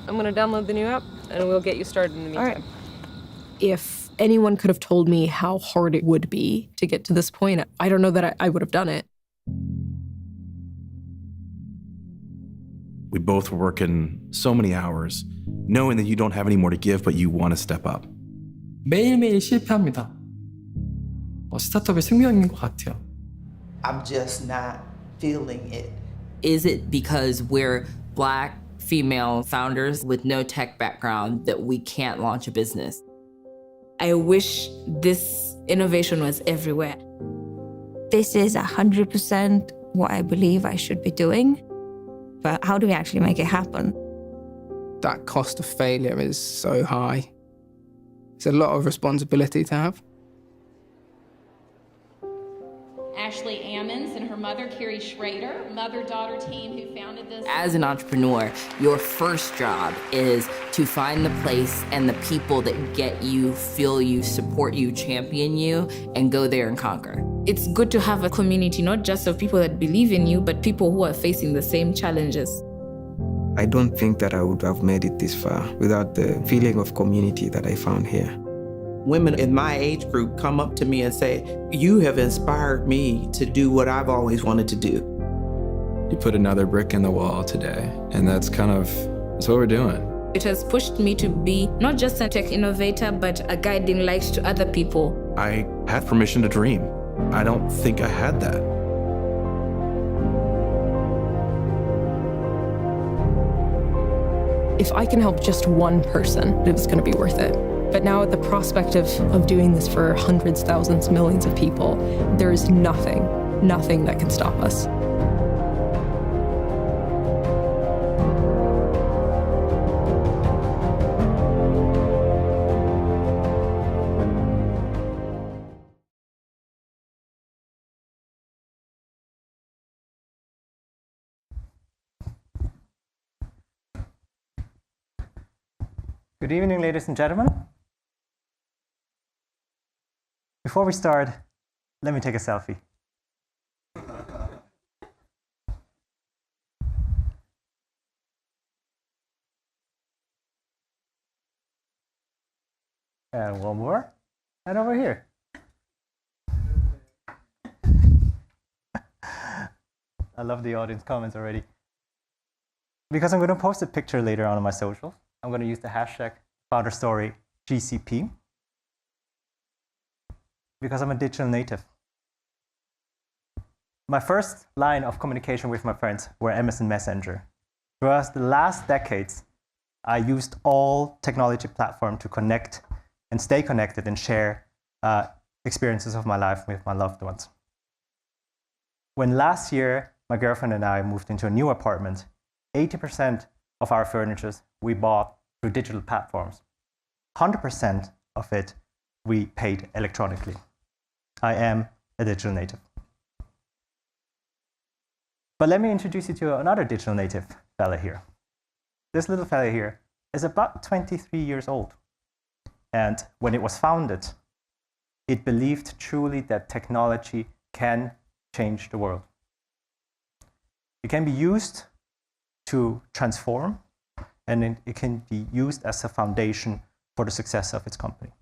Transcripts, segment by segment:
I'm going to download the new app, and we'll get you started in the meantime. All right. If anyone could have told me how hard it would be to get to this point, I don't know that I would have done it. We both were working so many hours, knowing that you don't have any more to give, but you want to step up. 매일매일 실패합니다. 스타트업의 숙명인 것 같아요. I'm just not feeling it. Is it because we're Black female founders with no tech background that we can't launch a business? I wish this innovation was everywhere. This is 100% what I believe I should be doing, but how do we actually make it happen? That cost of failure is so high. It's a lot of responsibility to have. Ashley Ammons and her mother, Carrie Schrader, mother-daughter team who founded this. As an entrepreneur, your first job is to find the place and the people that get you, feel you, support you, champion you, and go there and conquer. It's good to have a community, not just of people that believe in you, but people who are facing the same challenges. I don't think that I would have made it this far without the feeling of community that I found here. Women in my age group come up to me and say, you have inspired me to do what I've always wanted to do. You put another brick in the wall today, and that's what we're doing. It has pushed me to be not just a tech innovator, but a guiding light to other people. I had permission to dream. I don't think I had that. If I can help just one person, it was going to be worth it. But now at the prospect of doing this for hundreds, thousands, millions of people, there is nothing that can stop us. Good evening, ladies and gentlemen. Before we start, let me take a selfie. And one more, and over here. I love the audience comments already. Because I'm going to post a picture later on my socials, I'm going to use the hashtag #FounderStoryGCP. Because I'm a digital native. My first line of communication with my friends were MSN Messenger. Throughout the last decades, I used all technology platforms to connect and stay connected and share experiences of my life with my loved ones. When last year, my girlfriend and I moved into a new apartment, 80% of our furniture we bought through digital platforms. 100% of it we paid electronically. I am a digital native. But let me introduce you to another digital native fella here. This little fella here is about 23 years old. And when it was founded, it believed truly that technology can change the world. It can be used to transform, and it can be used as a foundation for the success of its company.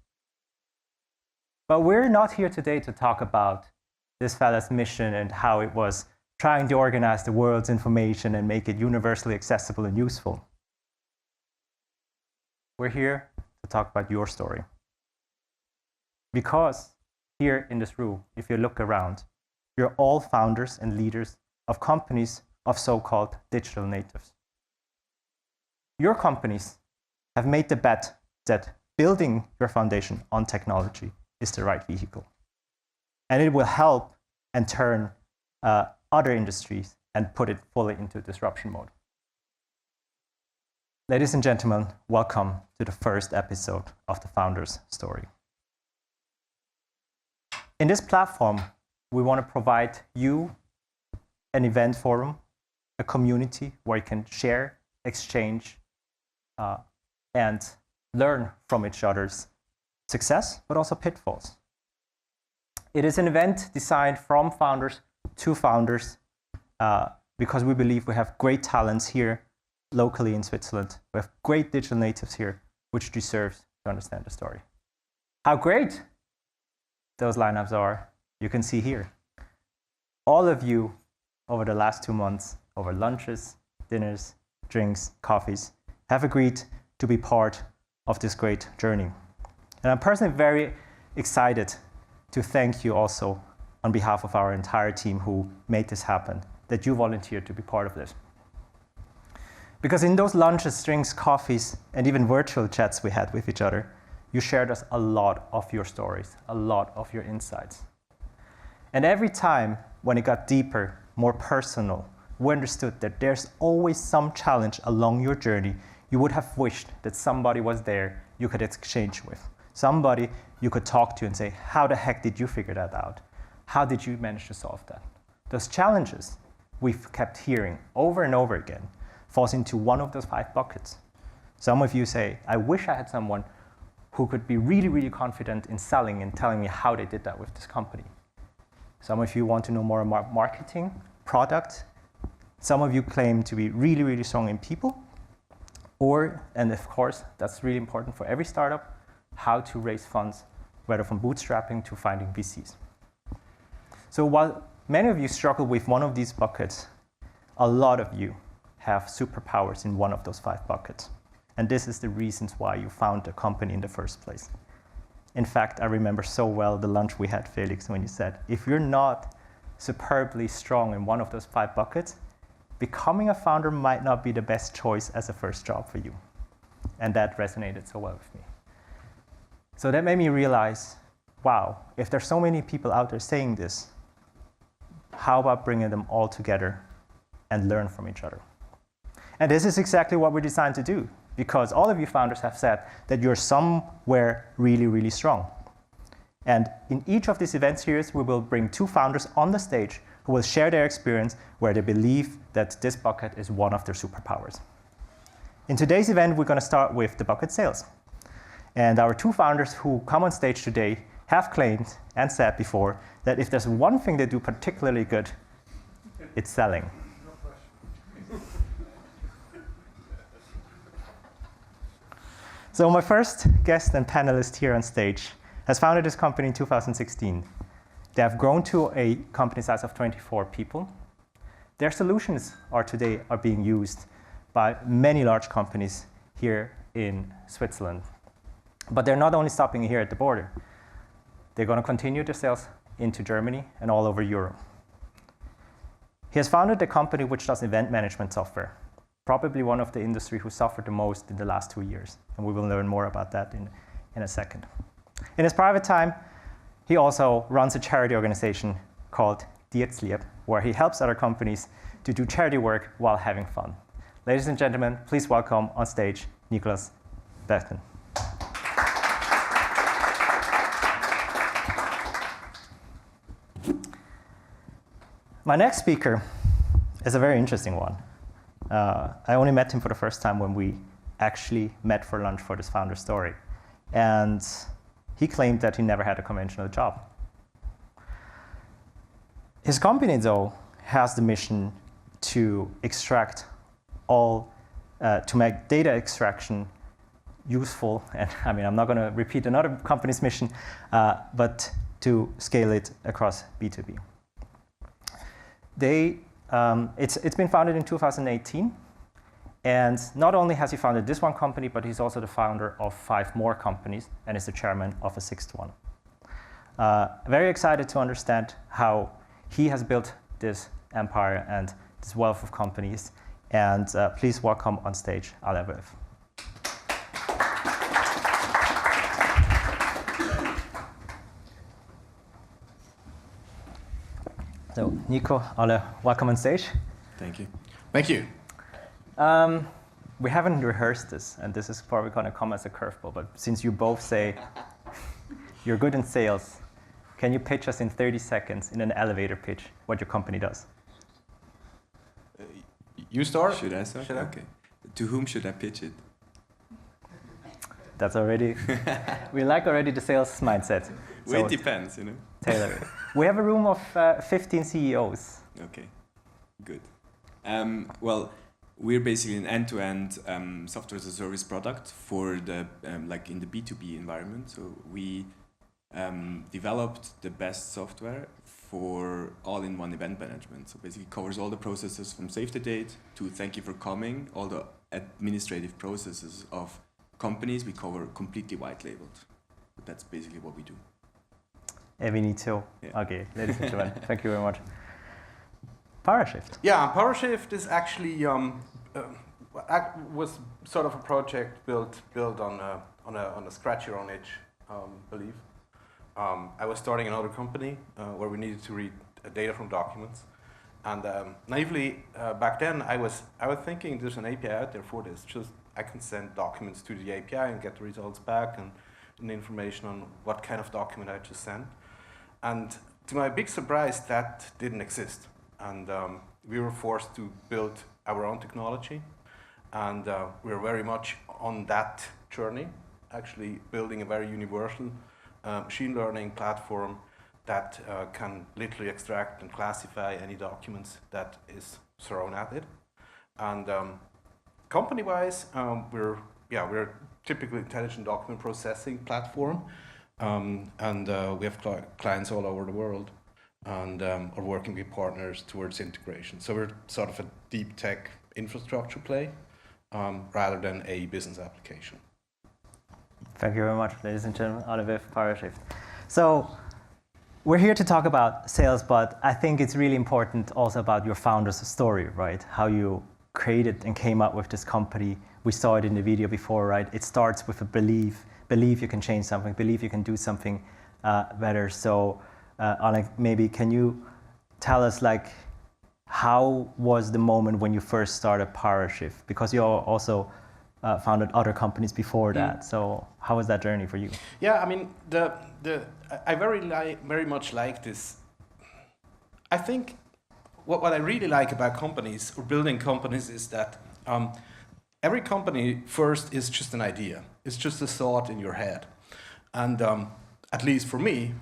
But we're not here today to talk about this fella's mission and how it was trying to organize the world's information and make it universally accessible and useful. We're here to talk about your story. Because here in this room, if you look around, you're all founders and leaders of companies of so-called digital natives. Your companies have made the bet that building your foundation on technology is the right vehicle. And it will help and turn other industries and put it fully into disruption mode. Ladies and gentlemen, welcome to the first episode of the Founder's Story. In this platform, we want to provide you an event forum, a community where you can share, exchange, and learn from each other's success, but also pitfalls. It is an event designed from founders to founders because we believe we have great talents here locally in Switzerland. We have great digital natives here, which deserves to understand the story. How great those lineups are, you can see here. All of you, over the last 2 months, over lunches, dinners, drinks, coffees, have agreed to be part of this great journey. And I'm personally very excited to thank you also on behalf of our entire team who made this happen, that you volunteered to be part of this. Because in those lunches, drinks, coffees, and even virtual chats we had with each other, you shared us a lot of your stories, a lot of your insights. And every time when it got deeper, more personal, we understood that there's always some challenge along your journey you would have wished that somebody was there you could exchange with. Somebody you could talk to and say, how the heck did you figure that out? How did you manage to solve that? Those challenges we've kept hearing over and over again falls into one of those 5 buckets. Some of you say, I wish I had someone who could be really, really confident in selling and telling me how they did that with this company. Some of you want to know more about marketing, product. Some of you claim to be really, really strong in people. Or, and of course, that's really important for every startup, how to raise funds, whether from bootstrapping to finding VCs. So while many of you struggle with one of these buckets, a lot of you have superpowers in one of those 5 buckets. And this is the reasons why you found the company in the first place. In fact, I remember so well the lunch we had, Felix, when you said, if you're not superbly strong in one of those 5 buckets, becoming a founder might not be the best choice as a first job for you. And that resonated so well with me. So that made me realize, wow, if there's so many people out there saying this, how about bringing them all together and learn from each other? And this is exactly what we're designed to do, because all of you founders have said that you're somewhere really, really strong. And in each of these event series, we will bring 2 founders on the stage who will share their experience where they believe that this bucket is one of their superpowers. In today's event, we're going to start with the bucket sales. And our 2 founders who come on stage today have claimed and said before that if there's one thing they do particularly good, it's selling. So my first guest and panelist here on stage has founded this company in 2016. They have grown to a company size of 24 people. Their solutions today are being used by many large companies here in Switzerland. But they're not only stopping here at the border. They're going to continue their sales into Germany and all over Europe. He has founded a company which does event management software, probably one of the industry who suffered the most in the last 2 years. And we will learn more about that in a second. In his private time, he also runs a charity organization called Dietzlieb, where he helps other companies to do charity work while having fun. Ladies and gentlemen, please welcome on stage Nicolas Berchten. My next speaker is a very interesting one. I only met him for the first time when we actually met for lunch for this founder story. And he claimed that he never had a conventional job. His company, though, has the mission to extract to make data extraction useful. And I mean, I'm not going to repeat another company's mission, but to scale it across B2B. It's been founded in 2018. And not only has he founded this one company, but he's also the founder of 5 more companies and is the chairman of a 6th one. Very excited to understand how he has built this empire and this wealth of companies. And please welcome on stage Alain Veuve. So, Nico, Alain, welcome on stage. Thank you. Thank you. We haven't rehearsed this, and this is probably going to come as a curveball, but since you both say you're good in sales, can you pitch us in 30 seconds in an elevator pitch what your company does? You start? Should I start? Okay. To whom should I pitch it? That's already, we like already the sales mindset. Well, it depends, you know. Taylor. We have a room of 15 CEOs. Okay, good. Well, we're basically an end-to-end software as a service product for the like in the B2B environment. So we developed the best software for all-in-one event management. So basically covers all the processes from save the date to thank you for coming, all the administrative processes of companies we cover completely white labeled. But that's basically what we do. Evenito. Yeah. Okay, ladies and gentlemen, thank you very much. Parashift. Yeah, Parashift is actually was sort of a project built on a scratch your own itch belief. I was starting another company where we needed to read data from documents, and naively back then I was thinking there's an API out there for this. Just I can send documents to the API and get the results back and information on what kind of document I just sent. And to my big surprise, that didn't exist. And we were forced to build our own technology. And we were very much on that journey, actually building a very universal machine learning platform that can literally extract and classify any documents that is thrown at it. And company-wise, we're typically intelligent document processing platform. And we have clients all over the world and are working with partners towards integration. So we're sort of a deep tech infrastructure play rather than a business application. Thank you very much, ladies and gentlemen, Veuve, Parashift. So we're here to talk about sales, but I think it's really important also about your founder's story, right? How you created and came up with this company. We saw it in the video before, right? It starts with a belief you can change something, believe you can do something better. So, Alain, maybe can you tell us, like, how was the moment when you first started Parashift? Because you also founded other companies before that. So, how was that journey for you? Yeah, I mean, I very much like this. I think what I really like about companies or building companies is that every company first is just an idea. It's just a thought in your head. And at least for me,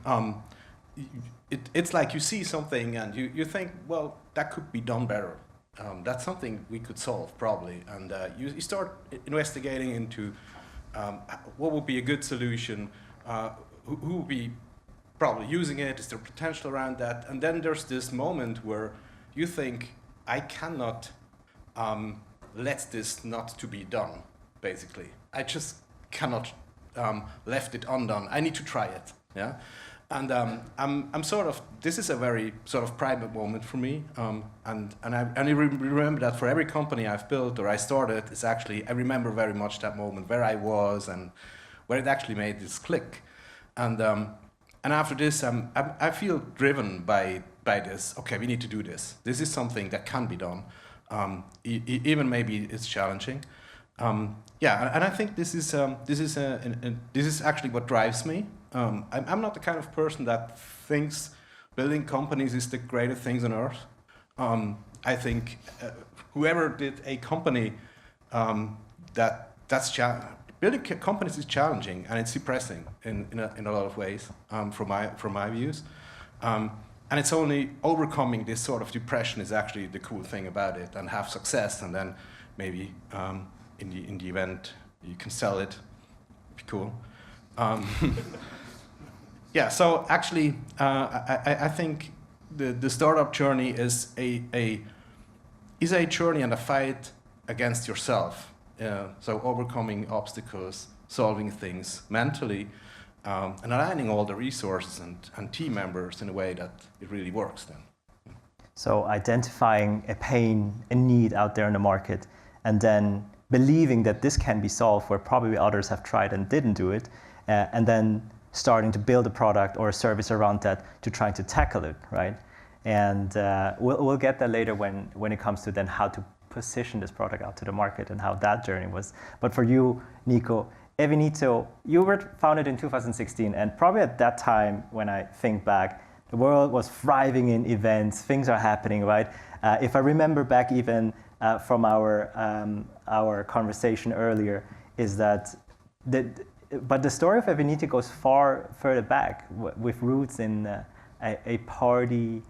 it's like you see something and you think, well, that could be done better. That's something we could solve probably. And you start investigating into what would be a good solution, who would be probably using it, is there potential around that? And then there's this moment where you think, I cannot let this not to be done, basically. I just cannot left it undone. I need to try it, yeah? And I'm sort of, this is a very sort of private moment for me. And I remember that for every company I've built or I started, it's actually, I remember very much that moment where I was and where it actually made this click. And after this, I feel driven by this. Okay, we need to do this. This is something that can be done. Even maybe it's challenging. Yeah, and I think this is actually what drives me. I'm not the kind of person that thinks building companies is the greatest things on earth. I think whoever did a company building companies is challenging and it's depressing in a lot of ways from my views. And it's only overcoming this sort of depression is actually the cool thing about it, and have success, and then maybe in the event you can sell it. Be cool. Yeah. So actually, I think the startup journey is a journey and a fight against yourself. So overcoming obstacles, solving things mentally. And aligning all the resources and team members in a way that it really works then. So identifying a pain, a need out there in the market, and then believing that this can be solved where probably others have tried and didn't do it, and then starting to build a product or a service around that to try to tackle it, right? And we'll get that later when it comes to then how to position this product out to the market and how that journey was. But for you, Nico, evenito, you were founded in 2016, and probably at that time, when I think back, the world was thriving in events, things are happening, right? If I remember back even from our conversation earlier, is that but the story of evenito goes far further back, with roots in a party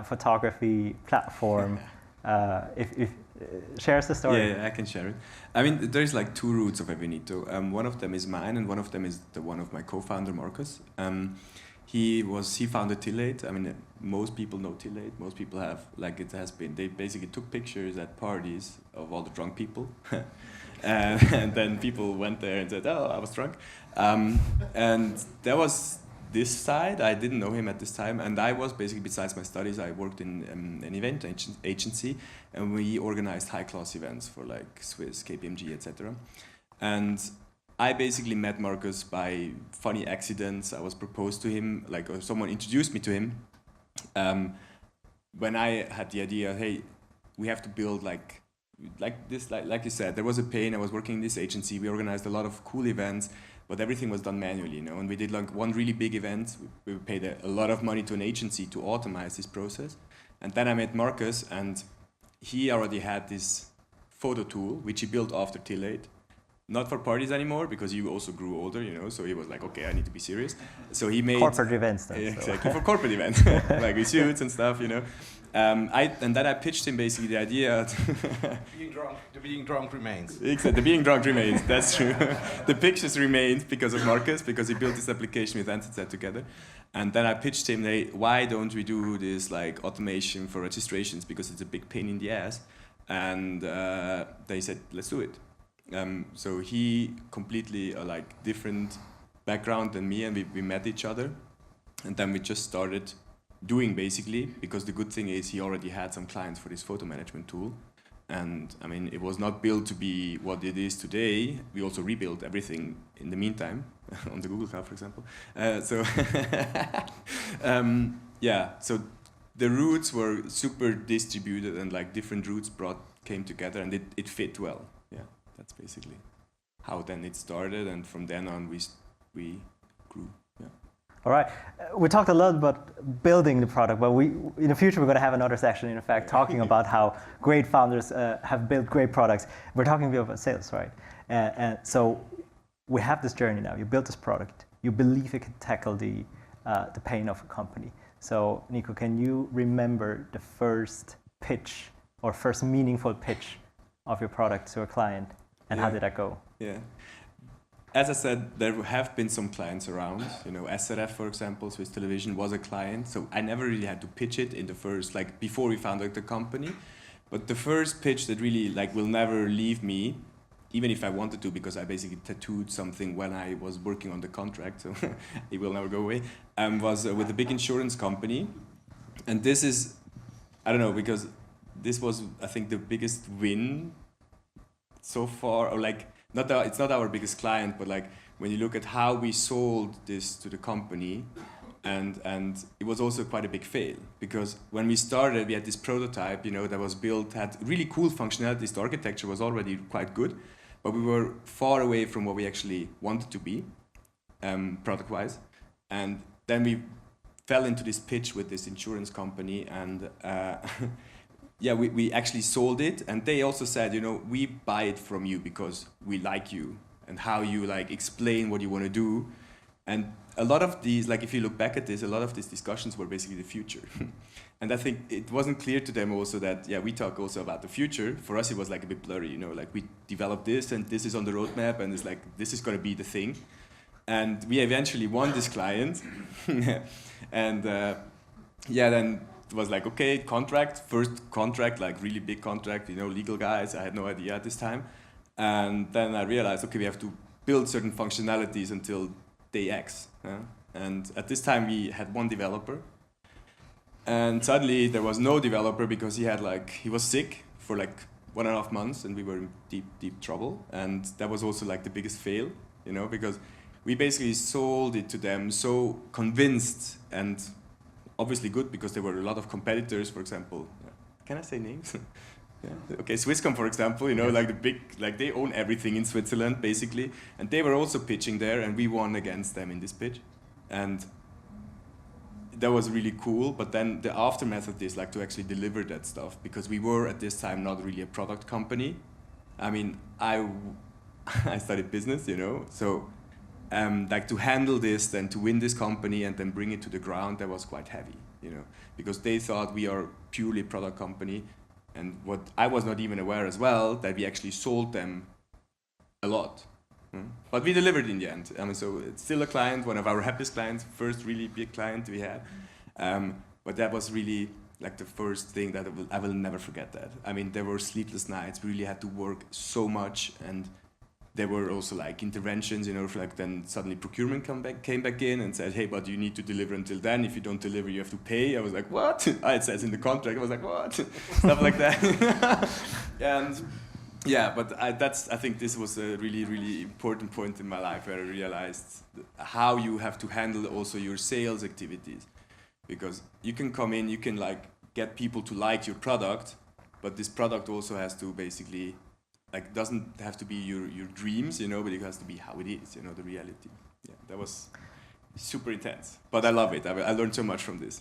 photography platform. shares the story. Yeah, I can share it. I mean, there's like two routes of evenito. One of them is mine, and one of them is the one of my co-founder, Marcus. He founded Tillate. I mean, most people know Tillate. Most people have, like it has been. They basically took pictures at parties of all the drunk people. And then people went there and said, oh, I was drunk. And that was this side. I didn't know him at this time. And I was basically, besides my studies, I worked in an event agency. And we organized high-class events for like Swiss, KPMG, etc. And I basically met Marcus by funny accidents. I was proposed to him, or someone introduced me to him. When I had the idea, hey, we have to build like you said, there was a pain. I was working in this agency. We organized a lot of cool events, but everything was done manually, And we did like one really big event. We paid a lot of money to an agency to automate this process. And then I met Marcus, and he already had this photo tool, which he built after Tillate. Not for parties anymore, because he also grew older, So he was like, okay, I need to be serious. So he made corporate events. Then, exactly, for corporate events, like with suits and stuff, And then I pitched him basically the idea. The being drunk remains. Exactly, the being drunk remains. That's true. The pictures remained because of Marcus, because he built this application with Entity together. And then I pitched him, why don't we do this like automation for registrations, because it's a big pain in the ass. And they said, let's do it. So he completely different background than me, and we met each other, and then we just started doing basically, because the good thing is he already had some clients for this photo management tool, and I mean it was not built to be what it is today. We also rebuilt everything in the meantime on the Google Cloud, for example. So the routes were super distributed, and like different routes came together, and it fit well. That's basically how then it started, and from then on we grew. Yeah. All right. We talked a lot about building the product, but in the future we're going to have another session, in fact, talking about how great founders have built great products. We're talking a bit about sales, right? And so we have this journey now. You built this product. You believe it can tackle the pain of a company. So Nico, can you remember the first pitch or first meaningful pitch of your product to a client? And how did that go? Yeah. As I said, there have been some clients around. SRF, for example, Swiss Television was a client. So I never really had to pitch it in the first, before we founded the company. But the first pitch that really, will never leave me, even if I wanted to, because I basically tattooed something when I was working on the contract, so it will never go away, was with a big insurance company. And this is, I don't know, because this was, I think, the biggest win so far, or it's not our biggest client, but when you look at how we sold this to the company, and it was also quite a big fail, because when we started, we had this prototype, that was built, had really cool functionalities. The architecture was already quite good, but we were far away from what we actually wanted to be, product-wise. And then we fell into this pitch with this insurance company, and we actually sold it, and they also said, we buy it from you because we like you and how you explain what you want to do. And a lot of these, if you look back at this, a lot of these discussions were basically the future. And I think it wasn't clear to them also that, we talk also about the future. For us, it was a bit blurry, we developed this, and this is on the roadmap, and it's this is going to be the thing. And we eventually won this client. And then it was okay, first contract, really big contract, legal guys. I had no idea at this time. And then I realized, okay, we have to build certain functionalities until day X. And at this time we had one developer. And suddenly there was no developer because he was sick for 1.5 months, and we were in deep trouble. And that was also the biggest fail, because we basically sold it to them so convinced, and obviously good, because there were a lot of competitors, for example. Can I say names? Yeah. Okay, Swisscom, for example, the big, they own everything in Switzerland, basically. And they were also pitching there, and we won against them in this pitch. And that was really cool. But then the aftermath of this, to actually deliver that stuff, because we were at this time not really a product company. I mean, I studied business, so to handle this, then to win this company and then bring it to the ground, that was quite heavy, because they thought we are purely a product company, And what I was not even aware as well, that we actually sold them a lot. But we delivered in the end. I mean, so it's still a client, one of our happiest clients, first really big client we had. But that was really like the first thing that I will never forget that. I mean, there were sleepless nights. We really had to work so much, and there were also like interventions, you know, for like then suddenly procurement came back in and said, hey, but you need to deliver until then. If you don't deliver, you have to pay. I was like, what? It says in the contract. I was like, what? Stuff like that. And yeah, but I think this was a really, really important point in my life where I realized how you have to handle also your sales activities. Because you can come in, you can like get people to like your product, but this product also has to basically, like, doesn't have to be your dreams, you know, but it has to be how it is, you know, the reality. Yeah, that was super intense, but I love it. I learned so much from this.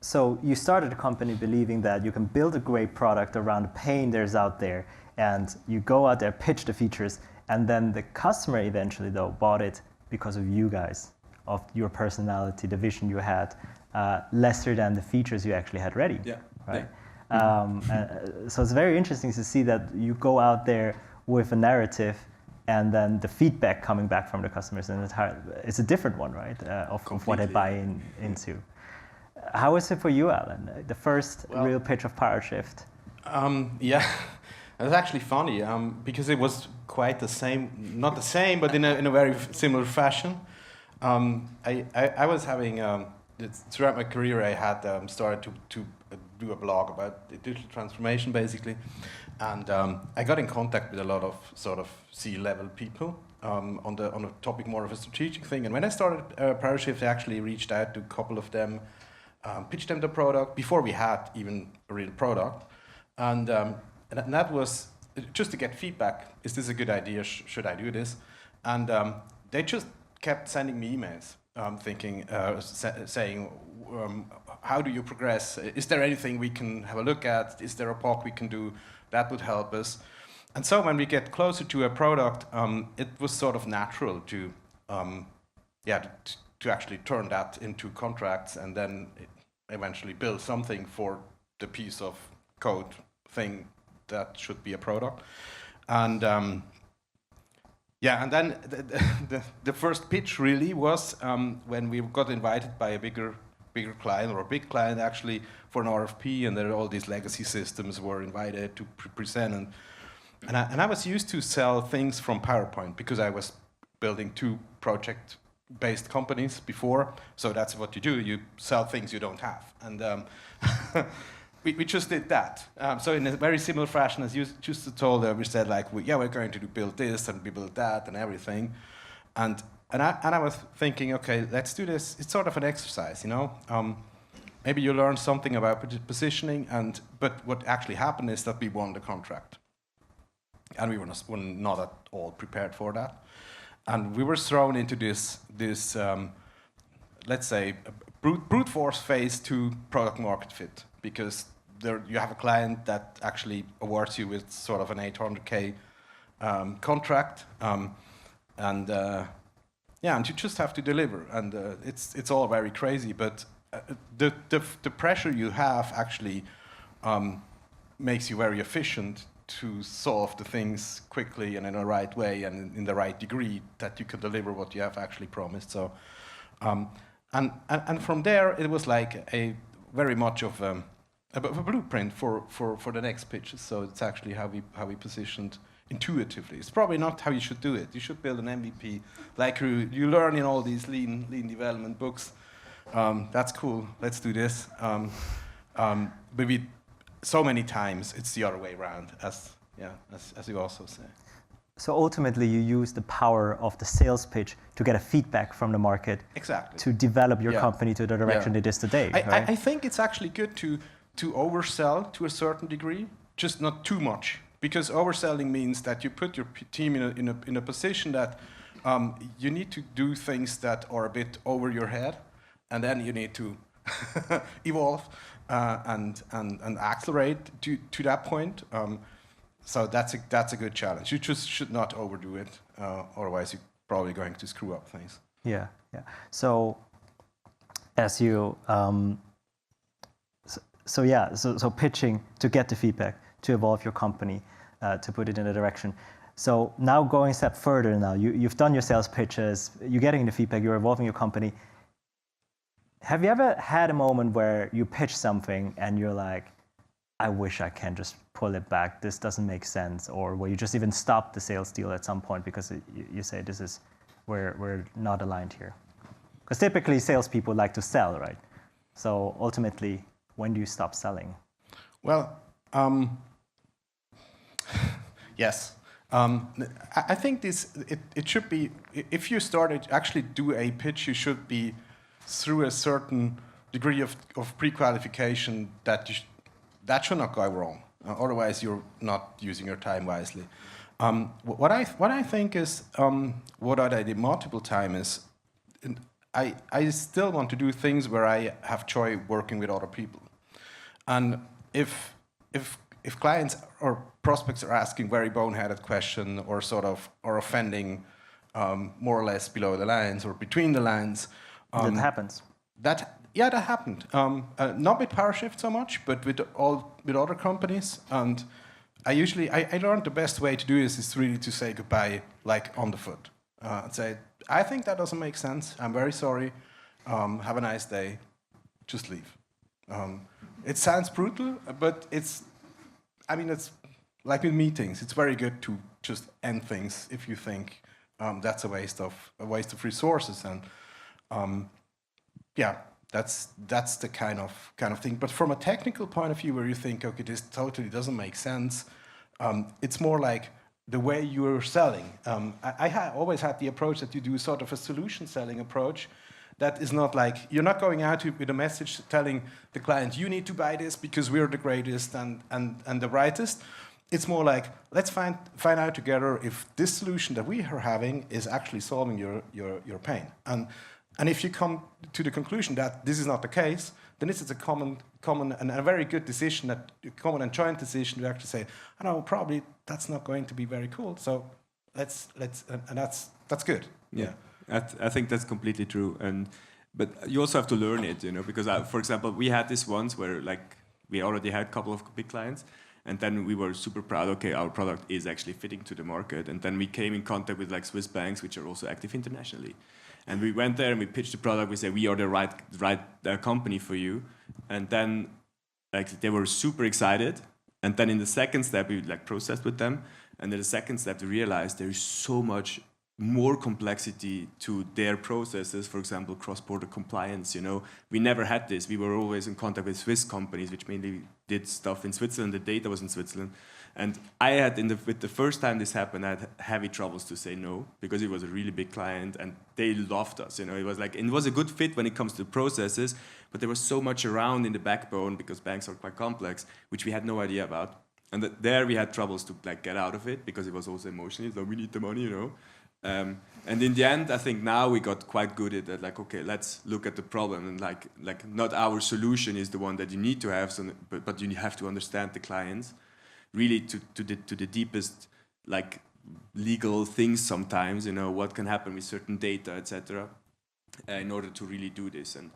So you started a company believing that you can build a great product around the pain there's out there, and you go out there, pitch the features, and then the customer eventually, though, bought it because of you guys, of your personality, the vision you had, lesser than the features you actually had ready. Yeah. Right. Yeah. So it's very interesting to see that you go out there with a narrative, and then the feedback coming back from the customers, and it's a different one, right? Of what they buy into. How is it for you, Alain? The first real pitch of Parashift. Yeah, it was actually funny because it was quite the same, not the same, but in a very similar fashion. I was having throughout my career, I had started to do a blog about digital transformation, basically, and I got in contact with a lot of sort of C-level people on a topic more of a strategic thing. And when I started Parashift, I actually reached out to a couple of them, pitched them the product before we had even a real product, and that was just to get feedback. Is this a good idea? Should I do this? And they just kept sending me emails, saying, how do you progress? Is there anything we can have a look at? Is there a POC we can do that would help us? And so when we get closer to a product, it was sort of natural to actually turn that into contracts and then eventually build something for the piece of code thing that should be a product. And and then the first pitch really was when we got invited by a bigger client, or a big client actually, for an RFP, and there all these legacy systems were invited to present. And I was used to sell things from PowerPoint because I was building 2 project-based companies before, so that's what you do. You sell things you don't have. And we just did that. So in a very similar fashion as you just told, we said like, we're going to build this and we build that and everything. And I was thinking, okay, let's do this. It's sort of an exercise, you know. Maybe you learn something about positioning, but what actually happened is that we won the contract. And we were not at all prepared for that. And we were thrown into this let's say, brute force phase to product market fit, because you have a client that actually awards you with sort of an 800K contract, and you just have to deliver, and it's all very crazy. But the pressure you have actually makes you very efficient to solve the things quickly and in the right way and in the right degree that you can deliver what you have actually promised. So, and from there it was like a very much of a blueprint for the next pitches. So it's actually how we positioned intuitively. It's probably not how you should do it. You should build an MVP like you learn in all these lean development books. That's cool. Let's do this. But so many times it's the other way around, as you also say. So ultimately, you use the power of the sales pitch to get a feedback from the market. Exactly. To develop your company to the direction it is today. Right? I think it's actually good to oversell to a certain degree, just not too much, because overselling means that you put your team in a position that you need to do things that are a bit over your head, and then you need to evolve and accelerate to that point. So that's a good challenge. You just should not overdo it, otherwise you're probably going to screw up things. Yeah. So as you so pitching to get the feedback, to evolve your company, to put it in a direction. So now going a step further now, you've done your sales pitches, you're getting the feedback, you're evolving your company. Have you ever had a moment where you pitch something and you're like, I wish I can just pull it back, this doesn't make sense, or where you just even stop the sales deal at some point because you say this is, we're not aligned here? Because typically salespeople like to sell, right? So ultimately, when do you stop selling? Well, yes. I think it should be, if you actually do a pitch, you should be through a certain degree of pre-qualification that should not go wrong. Otherwise, you're not using your time wisely. What I think is, what I did multiple times is, I still want to do things where I have joy working with other people. And if clients or prospects are asking very boneheaded question or or offending more or less below the lines or between the lines, that happens. That happened. Not with Parashift so much, but with other companies. And I learned the best way to do this is really to say goodbye, like on the foot, and say, I think that doesn't make sense. I'm very sorry. Have a nice day. Just leave. It sounds brutal, but it's like with meetings. It's very good to just end things if you think that's a waste of resources. And that's the kind of thing. But from a technical point of view, where you think, okay, this totally doesn't make sense, it's more like the way you're selling. I always had the approach that you do sort of a solution selling approach. That is not like, you're not going out with a message telling the client, you need to buy this because we're the greatest and the brightest. It's more like, let's find out together if this solution that we are having is actually solving your pain. And if you come to the conclusion that this is not the case, then this is a common and a very good decision, a common and joint decision to actually say, I know probably that's not going to be very cool. So let's and that's good. Yeah. I think that's completely true, but you also have to learn it, because for example, we had this once where we already had a couple of big clients, and then we were super proud. Okay, our product is actually fitting to the market, and then we came in contact with Swiss banks, which are also active internationally, and we went there and we pitched the product. We said we are the right company for you, and then they were super excited, and then in the second step we processed with them, and in the second step we realized there is so much more complexity to their processes, for example, cross-border compliance. We never had this. We were always in contact with Swiss companies, which mainly did stuff in Switzerland. The data was in Switzerland. And I had, with the first time this happened, I had heavy troubles to say no, because it was a really big client and they loved us. It was it was a good fit when it comes to processes, but there was so much around in the backbone, because banks are quite complex, which we had no idea about. And there we had troubles to get out of it, because it was also emotional. So we need the money, and in the end, I think now we got quite good at that. Okay, let's look at the problem, and not our solution is the one that you need to have, but you have to understand the clients, really to the deepest legal things sometimes. What can happen with certain data, etc. In order to really do this. And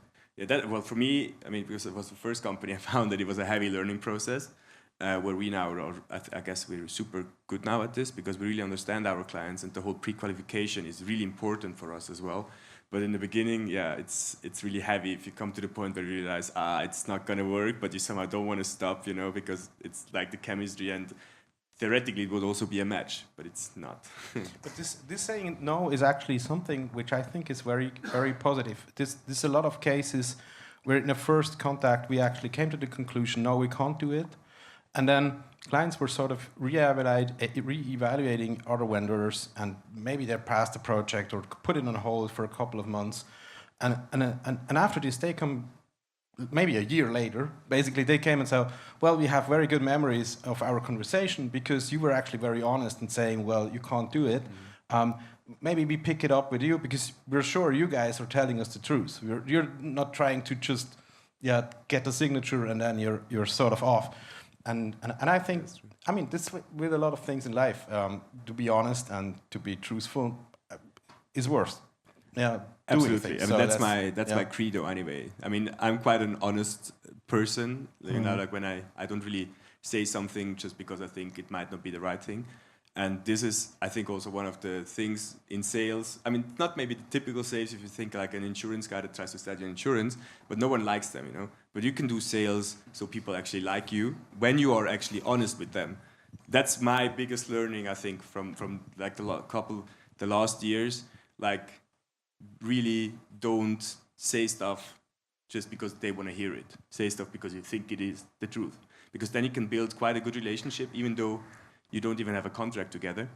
for me, because it was the first company I found, that it was a heavy learning process. Where we now are, I guess we're super good now at this, because we really understand our clients, and the whole pre-qualification is really important for us as well. But in the beginning, it's really heavy if you come to the point where you realize, it's not going to work, but you somehow don't want to stop, because it's the chemistry, and theoretically it would also be a match, but it's not. But this saying no is actually something which I think is very, very positive. There's a lot of cases where in the first contact we actually came to the conclusion, no, we can't do it. And then clients were sort of re-evaluating other vendors, and maybe they passed the project or put it on hold for a couple of months. And after this, they come maybe a year later. Basically, they came and said, well, we have very good memories of our conversation, because you were actually very honest in saying, well, you can't do it. Maybe we pick it up with you, because we're sure you guys are telling us the truth. You're not trying to just get the signature and then you're sort of off. And I think, this with a lot of things in life, to be honest and to be truthful is worse. Yeah, absolutely. Things. That's my credo anyway. I'm quite an honest person. You know, like when I don't really say something just because I think it might not be the right thing. And this is, I think, also one of the things in sales. I mean, not maybe the typical sales if you think like an insurance guy that tries to sell you insurance, but no one likes them, you know. But you can do sales so people actually like you when you are actually honest with them. That's my biggest learning, I think, from like the last years. Like, really don't say stuff just because they want to hear it. Say stuff because you think it is the truth. Because then you can build quite a good relationship, even though you don't even have a contract together.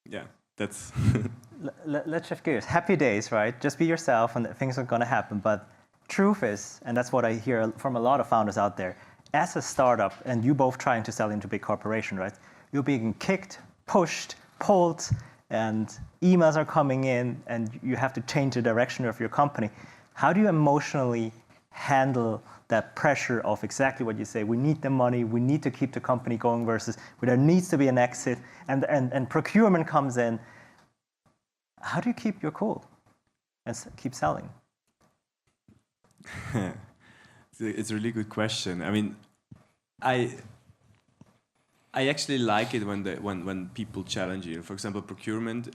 Yeah, that's... Let's shift gears. Happy days, right? Just be yourself and things are going to happen. But truth is, and that's what I hear from a lot of founders out there, as a startup, and you both trying to sell into big corporation, right? You're being kicked, pushed, pulled, and emails are coming in, and you have to change the direction of your company. How do you emotionally handle that pressure of exactly what you say? We need the money, we need to keep the company going versus there needs to be an exit, and procurement comes in. How do you keep your cool and keep selling? It's a really good question. I mean, I actually like it when people challenge you. For example, procurement.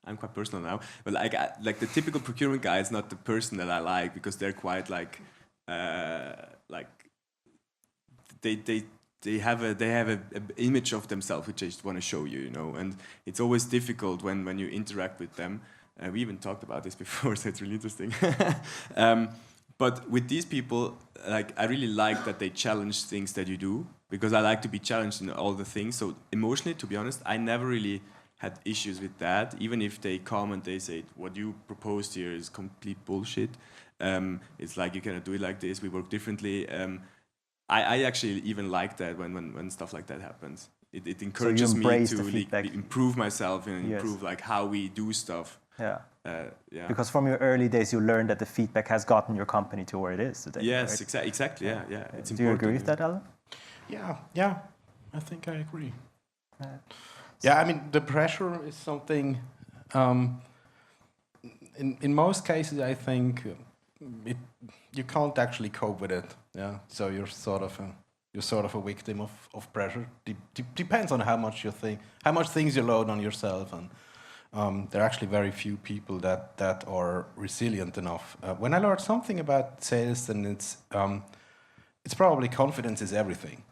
I'm quite personal now, but like the typical procurement guy is not the person that I like, because they're quite like they have a image of themselves which they just want to show you, you know. And it's always difficult when you interact with them. We even talked about this before, so it's really interesting. But with these people, like, I really like that they challenge things that you do, because I like to be challenged in all the things. So emotionally, to be honest, I never really had issues with that. Even if they come and they say, what you proposed here is complete bullshit. It's like, you cannot do it like this, we work differently. I actually even like that when stuff like that happens. It encourages me to improve myself and improve like how we do stuff. Yeah. Yeah. Because from your early days, you learned that the feedback has gotten your company to where it is today. Yes, right? Exactly. Yeah. It's important. Do you agree with that, Alain? Yeah. I think I agree. Yeah, I mean, the pressure is something. In most cases, I think you can't actually cope with it. Yeah, so you're sort of a victim of pressure. Depends on how much things you load on yourself, and there are actually very few people that are resilient enough. When I learned something about sales, then it's probably confidence is everything.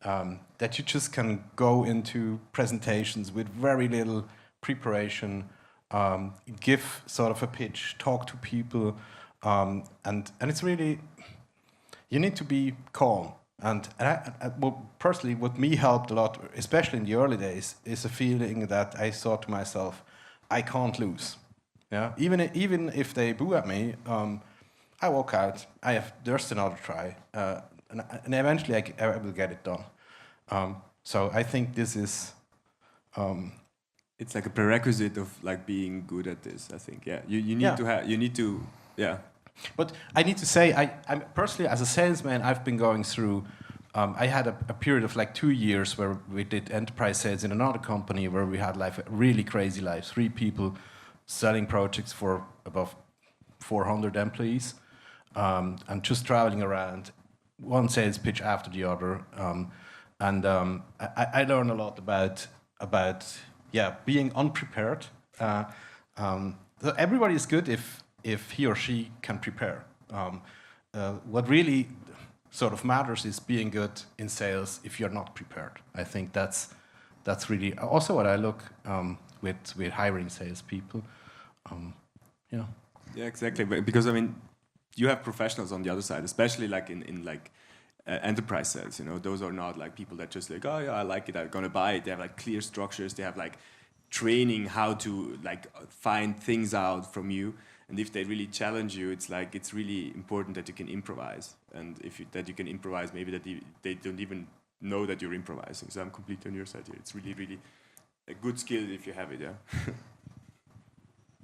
That you just can go into presentations with very little preparation, give sort of a pitch, talk to people, and it's really, you need to be calm. And personally, what me helped a lot, especially in the early days, is a feeling that I thought to myself, I can't lose. Yeah, even if they boo at me, I walk out. There's another try, and eventually I will get it done. So I think this is. It's like a prerequisite of like being good at this. I think. Yeah, you need to. Yeah. But I need to say, I'm personally, as a salesman, I've been going through. I had a period of like 2 years where we did enterprise sales in another company where we had like a really crazy life. 3 people selling projects for above 400 employees, and just traveling around, one sales pitch after the other. And I learned a lot about being unprepared. Everybody is good if he or she can prepare. What really sort of matters is being good in sales if you're not prepared. I think that's really also what I look with hiring salespeople. Yeah. Yeah, exactly. Because I mean, you have professionals on the other side, especially like in like enterprise sales. You know, those are not like people that just like, oh yeah, I like it, I'm gonna buy it. They have like clear structures. They have like training how to like find things out from you. And if they really challenge you, it's like it's really important that you can improvise. And that you can improvise, maybe that they don't even know that you're improvising. So I'm completely on your side here. It's really, really a good skill if you have it. Yeah.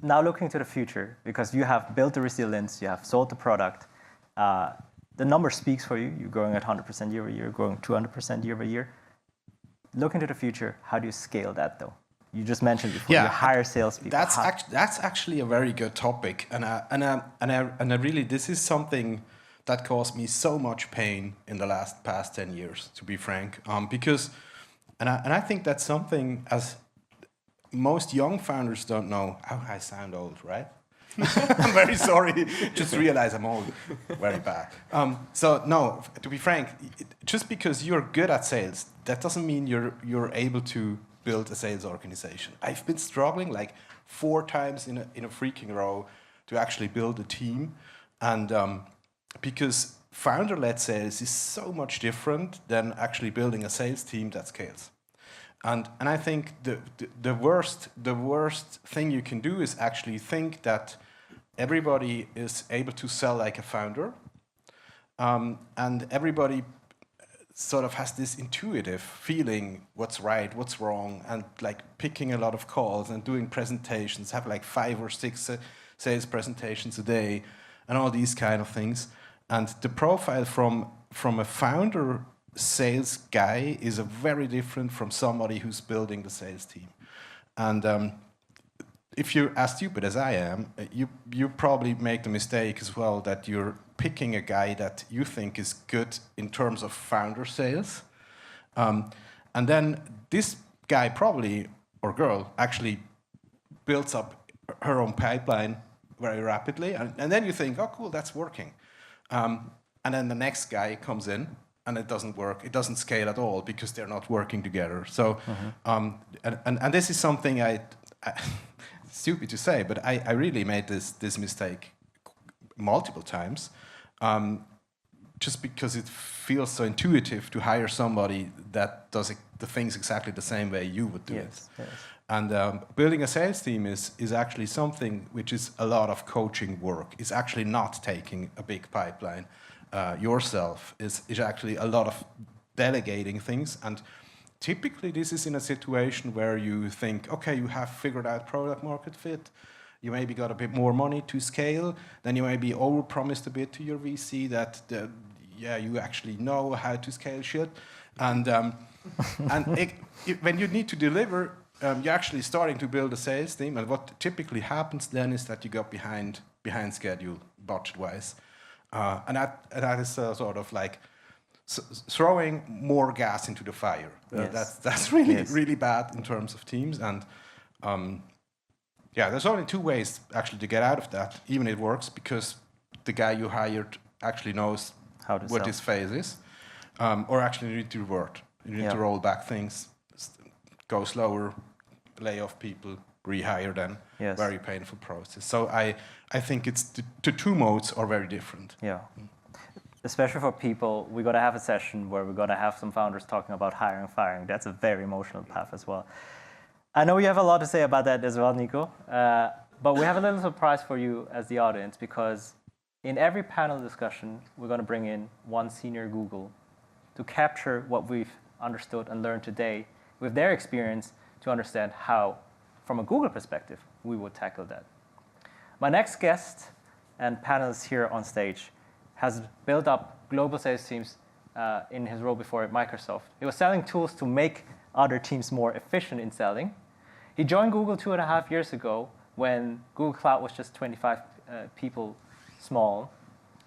Now looking to the future, because you have built the resilience, you have sold the product. The number speaks for you. You're growing at 100% year over year, growing 200% year over year. Looking to the future, how do you scale that though? you just mentioned before. Yeah, you hire salespeople. That's actually a very good topic, and I really, this is something that caused me so much pain in the past 10 years, to be frank, because, and I think that's something as most young founders don't know. Oh, I sound old, right? I'm very sorry. Just realize I'm old. Very bad. So no, to be frank, just because you're good at sales, that doesn't mean you're able to build a sales organization. I've been struggling like 4 times in a freaking row to actually build a team, and because founder-led sales is so much different than actually building a sales team that scales. And I think the worst thing you can do is actually think that everybody is able to sell like a founder, and everybody sort of has this intuitive feeling what's right, what's wrong, and like picking a lot of calls and doing presentations, have like 5 or 6 sales presentations a day, and all these kind of things. And the profile from a founder sales guy is very different from somebody who's building the sales team. And if you're as stupid as I am, you probably make the mistake as well that you're picking a guy that you think is good in terms of founder sales. And then this guy probably, or girl, actually builds up her own pipeline very rapidly. And then you think, oh, cool, that's working. And then the next guy comes in, and it doesn't work. It doesn't scale at all because they're not working together. So, and this is something I stupid to say, but I really made this mistake multiple times, just because it feels so intuitive to hire somebody that does the things exactly the same way you would do it. Yes. And building a sales team is actually something which is a lot of coaching work. It's actually not taking a big pipeline yourself. Is actually a lot of delegating things. And typically this is in a situation where you think, okay, you have figured out product market fit, you maybe got a bit more money to scale, then you maybe overpromised a bit to your VC that, you actually know how to scale shit. And, when you need to deliver, you're actually starting to build a sales team, and what typically happens then is that you got behind schedule, budget-wise. And that is sort of like throwing more gas into the fire. That's really, really bad in terms of teams. And there's only 2 ways actually to get out of that, even it works, because the guy you hired actually knows what his phase is, or actually you need to revert. You need to roll back things, go slower, lay off people, rehire them. Very painful process. So I think it's the 2 modes are very different. Yeah. Especially for people, we're going to have a session where we're going to have some founders talking about hiring and firing. That's a very emotional path as well. I know you have a lot to say about that as well, Nico. But we have a little surprise for you as the audience, because in every panel discussion, we're going to bring in one senior Google to capture what we've understood and learned today with their experience to understand how, from a Google perspective, we would tackle that. My next guest and panelists here on stage has built up global sales teams in his role before at Microsoft. He was selling tools to make other teams more efficient in selling. He joined Google 2.5 years ago when Google Cloud was just 25 people small.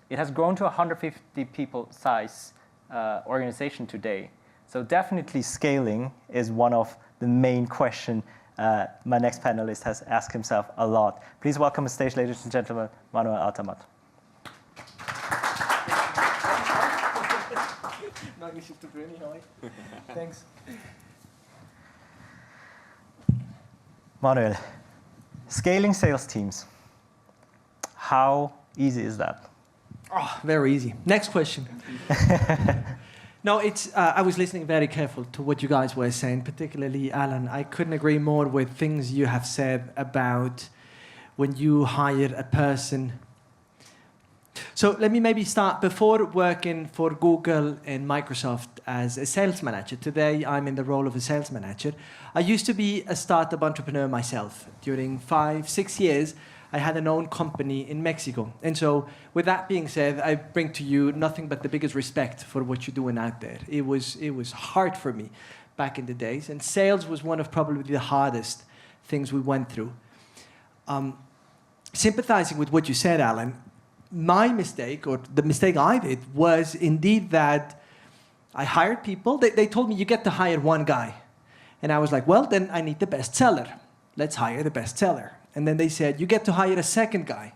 It has grown to 150 people size organization today. So definitely scaling is one of the main questions my next panelist has asked himself a lot. Please welcome on stage, ladies and gentlemen, Manuel Altermatt. Thanks. Manuel, scaling sales teams, how easy is that? Oh, very easy. Next question. No, it's. I was listening very careful to what you guys were saying, particularly Alain. I couldn't agree more with things you have said about when you hire a person. So let me maybe start. Before working for Google and Microsoft as a sales manager, today I'm in the role of a sales manager. I used to be a startup entrepreneur myself. During 5-6 years, I had an own company in Mexico. And so with that being said, I bring to you nothing but the biggest respect for what you're doing out there. It was hard for me back in the days. And sales was one of probably the hardest things we went through. Sympathizing with what you said, Alain, my mistake, or the mistake I did, was indeed that I hired people. They told me you get to hire one guy. And I was like, well, then I need the best seller. Let's hire the best seller. And then they said, you get to hire a second guy.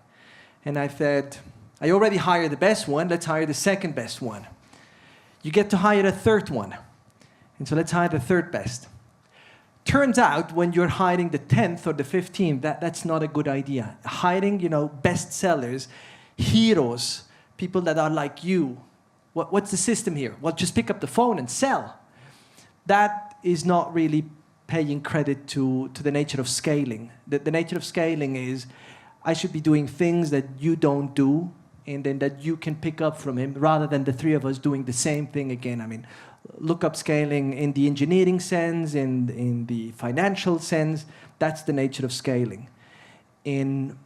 And I said, I already hired the best one. Let's hire the second best one. You get to hire a third one. And so let's hire the third best. Turns out when you're hiring the 10th or the 15th, that's not a good idea. Hiring, best sellers, heroes, people that are like you. What's the system here? Well, just pick up the phone and sell. That is not really paying credit to the nature of scaling. The nature of scaling is I should be doing things that you don't do and then that you can pick up from him rather than the three of us doing the same thing again. I mean, look up scaling in the engineering sense, in the financial sense. That's the nature of scaling. And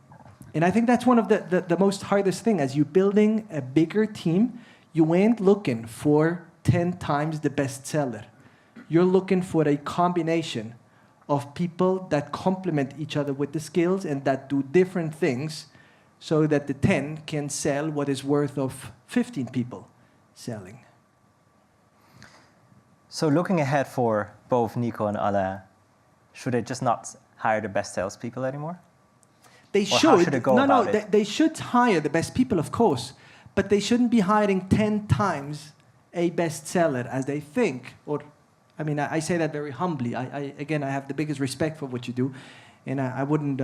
I think that's one of the most hardest thing. As you're building a bigger team, you ain't looking for 10 times the best seller. You're looking for a combination of people that complement each other with the skills and that do different things so that the 10 can sell what is worth of 15 people selling. So looking ahead for both Nico and Alain, should they just not hire the best salespeople anymore? They should. How should it go about it? They should hire the best people, of course, but they shouldn't be hiring 10 times a bestseller as they think. Or, I mean, I say that very humbly. I have the biggest respect for what you do, and I wouldn't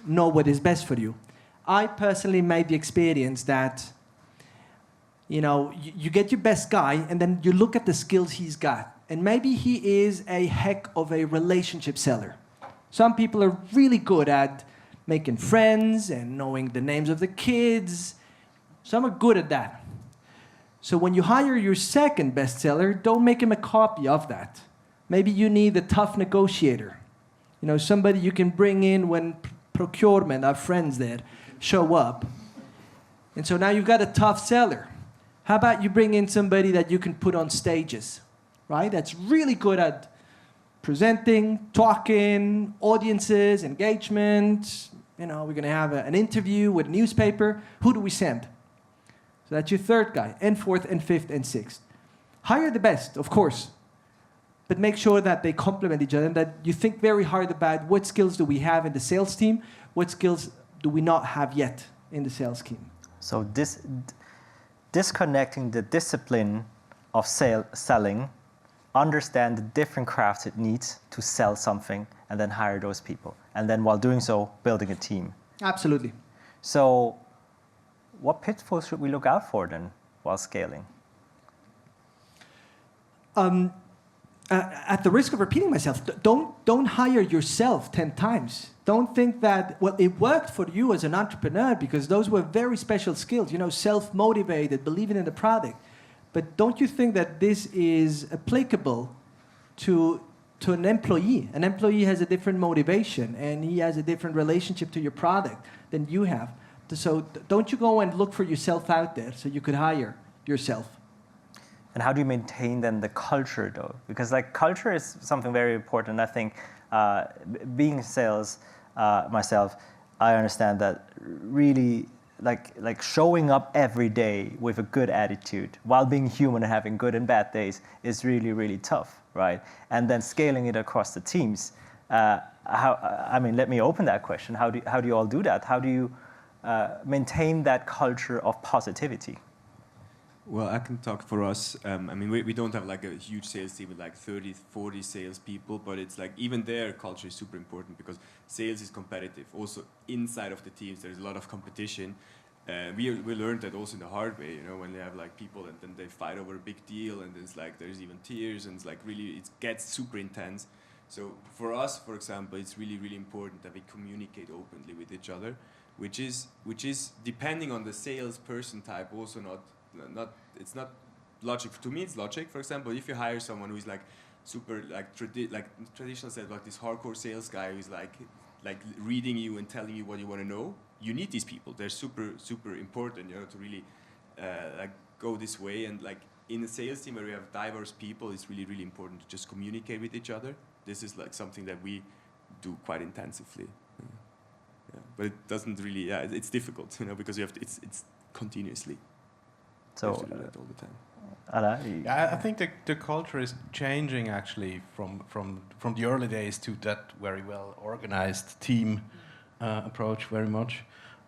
know what is best for you. I personally made the experience that, you get your best guy, and then you look at the skills he's got. And maybe he is a heck of a relationship seller. Some people are really good at making friends and knowing the names of the kids. Some are good at that. So when you hire your second bestseller, don't make him a copy of that. Maybe you need a tough negotiator. Somebody you can bring in when procurement, our friends there, show up. And so now you've got a tough seller. How about you bring in somebody that you can put on stages, right? That's really good at presenting, talking, audiences, engagement. We're going to have an interview with a newspaper. Who do we send? So that's your third guy, and fourth, and fifth, and sixth. Hire the best, of course, but make sure that they complement each other and that you think very hard about what skills do we have in the sales team, what skills do we not have yet in the sales team. So disconnecting the discipline of selling, understand the different crafts it needs to sell something, and then hire those people. And then while doing so, building a team. Absolutely. So what pitfalls should we look out for then while scaling? At the risk of repeating myself, don't hire yourself 10 times. Don't think that, it worked for you as an entrepreneur because those were very special skills, self-motivated, believing in the product. But don't you think that this is applicable to an employee? An employee has a different motivation and he has a different relationship to your product than you have. So don't you go and look for yourself out there so you could hire yourself. And how do you maintain then the culture though? Because culture is something very important. I think being in sales myself, I understand that really like showing up every day with a good attitude while being human and having good and bad days is really, really tough, right? And then scaling it across the teams. Let me open that question. How do you all do that? How do you maintain that culture of positivity? Well, I can talk for us. We don't have a huge sales team with 30, 40 salespeople, but it's even their culture is super important because sales is competitive. Also, inside of the teams, there's a lot of competition. We learned that also in the hard way, when they have people and then they fight over a big deal and it's there's even tears and it's really, it gets super intense. So for us, for example, it's really, really important that we communicate openly with each other, which is depending on the salesperson type also it's not logic. To me, it's logic. For example, if you hire someone who's super traditional sales, this hardcore sales guy who's reading you and telling you what you want to know, you need these people. They're super, super important, to really go this way. And in a sales team where we have diverse people, it's really, really important to just communicate with each other. This is like something that we do quite intensively. Yeah. But it doesn't really, it's difficult, because you have to, it's continuously. So, you have to do that all the time. Alain? I think the culture is changing actually from the early days to that very well organized team approach very much.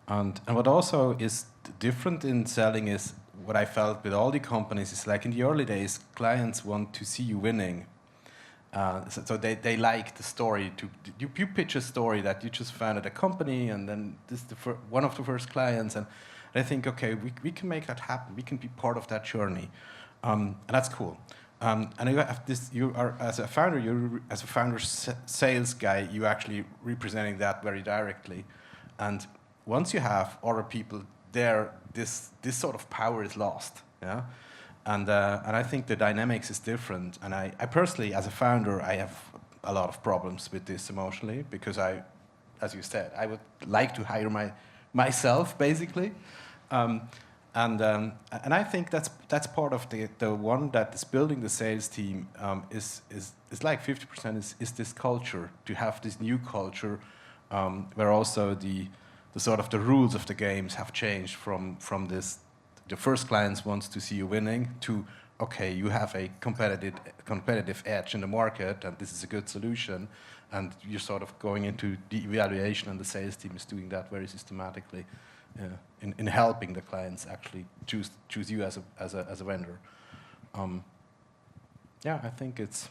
And what also is different in selling is what I felt with all the companies is like in the early days, clients want to see you winning. So they like the story. You pitch a story that you just founded a company and then this is one of the first clients, and they think, okay, we can make that happen. We can be part of that journey, and that's cool. And you have this. You are as a founder, sales guy. You actually representing that very directly, and once you have other people there, this sort of power is lost. Yeah. And I think the dynamics is different. And I personally, as a founder, I have a lot of problems with this emotionally because as you said, I would like to hire myself basically, and I think that's part of the one that is building the sales team is like 50% is this culture, to have this new culture where also the sort of the rules of the games have changed from this. The first clients wants to see you winning to, okay, you have a competitive edge in the market and this is a good solution, and you're sort of going into the evaluation, and the sales team is doing that very systematically in helping the clients actually choose you as a vendor. I think it's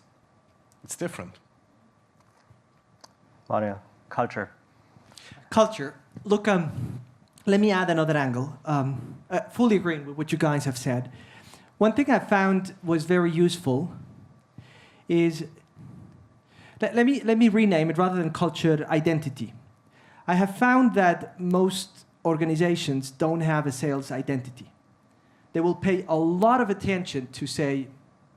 different. Manuel, culture. Culture. Look, let me add another angle. Fully agreeing with what you guys have said. One thing I found was very useful is, let me rename it rather than culture, identity. I have found that most organizations don't have a sales identity. They will pay a lot of attention to, say,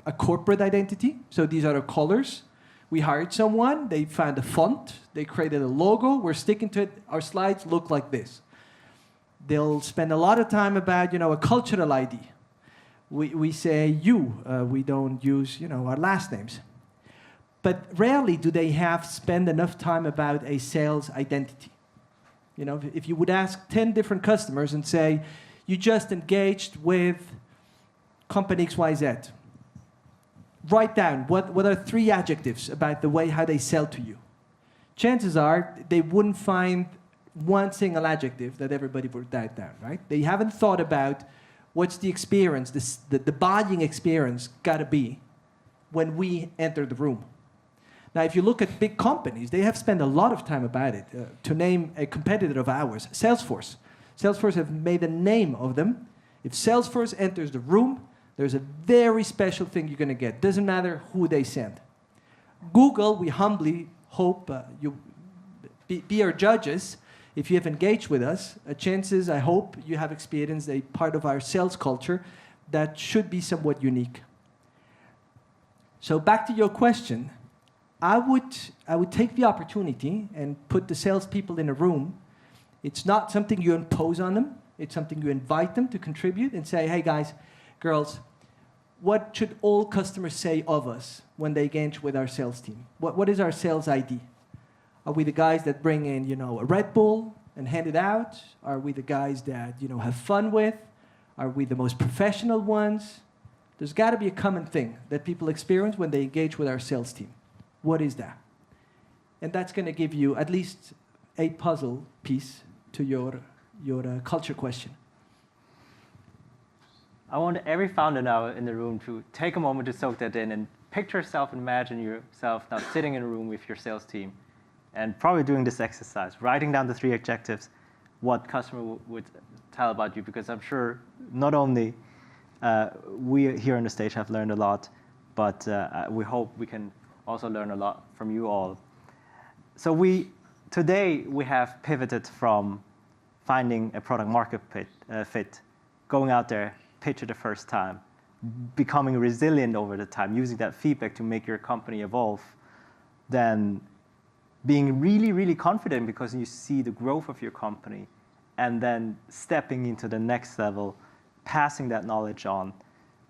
a corporate identity. So these are the colors. We hired someone, they found a font, they created a logo, we're sticking to it, our slides look like this. They'll spend a lot of time about, a cultural ID. We say you, we don't use, our last names. But rarely do they spend enough time about a sales identity. If you would ask 10 different customers and say, you just engaged with company XYZ, write down what are 3 adjectives about the way how they sell to you. Chances are they wouldn't find one single adjective that everybody would write down, right? They haven't thought about what's the experience, the buying experience got to be when we enter the room. Now, if you look at big companies, they have spent a lot of time about it. To name a competitor of ours, Salesforce. Salesforce have made a name of them. If Salesforce enters the room, there's a very special thing you're going to get. Doesn't matter who they send. Google, we humbly hope you be our judges. If you have engaged with us, chances, I hope, you have experienced a part of our sales culture that should be somewhat unique. So back to your question, I would take the opportunity and put the salespeople in a room. It's not something you impose on them. It's something you invite them to contribute and say, hey guys, girls, what should all customers say of us when they engage with our sales team? What is our sales ID? Are we the guys that bring in, a Red Bull and hand it out? Are we the guys that, have fun with? Are we the most professional ones? There's got to be a common thing that people experience when they engage with our sales team. What is that? And that's going to give you at least a puzzle piece to your culture question. I want every founder now in the room to take a moment to soak that in and picture yourself, imagine yourself now sitting in a room with your sales team and probably doing this exercise, writing down the 3 adjectives, what customer would tell about you, because I'm sure not only we here on the stage have learned a lot, but we hope we can also learn a lot from you all. So today we have pivoted from finding a product market fit, going out there, pitch it the first time, becoming resilient over the time, using that feedback to make your company evolve, then being really, really confident because you see the growth of your company, and then stepping into the next level, passing that knowledge on,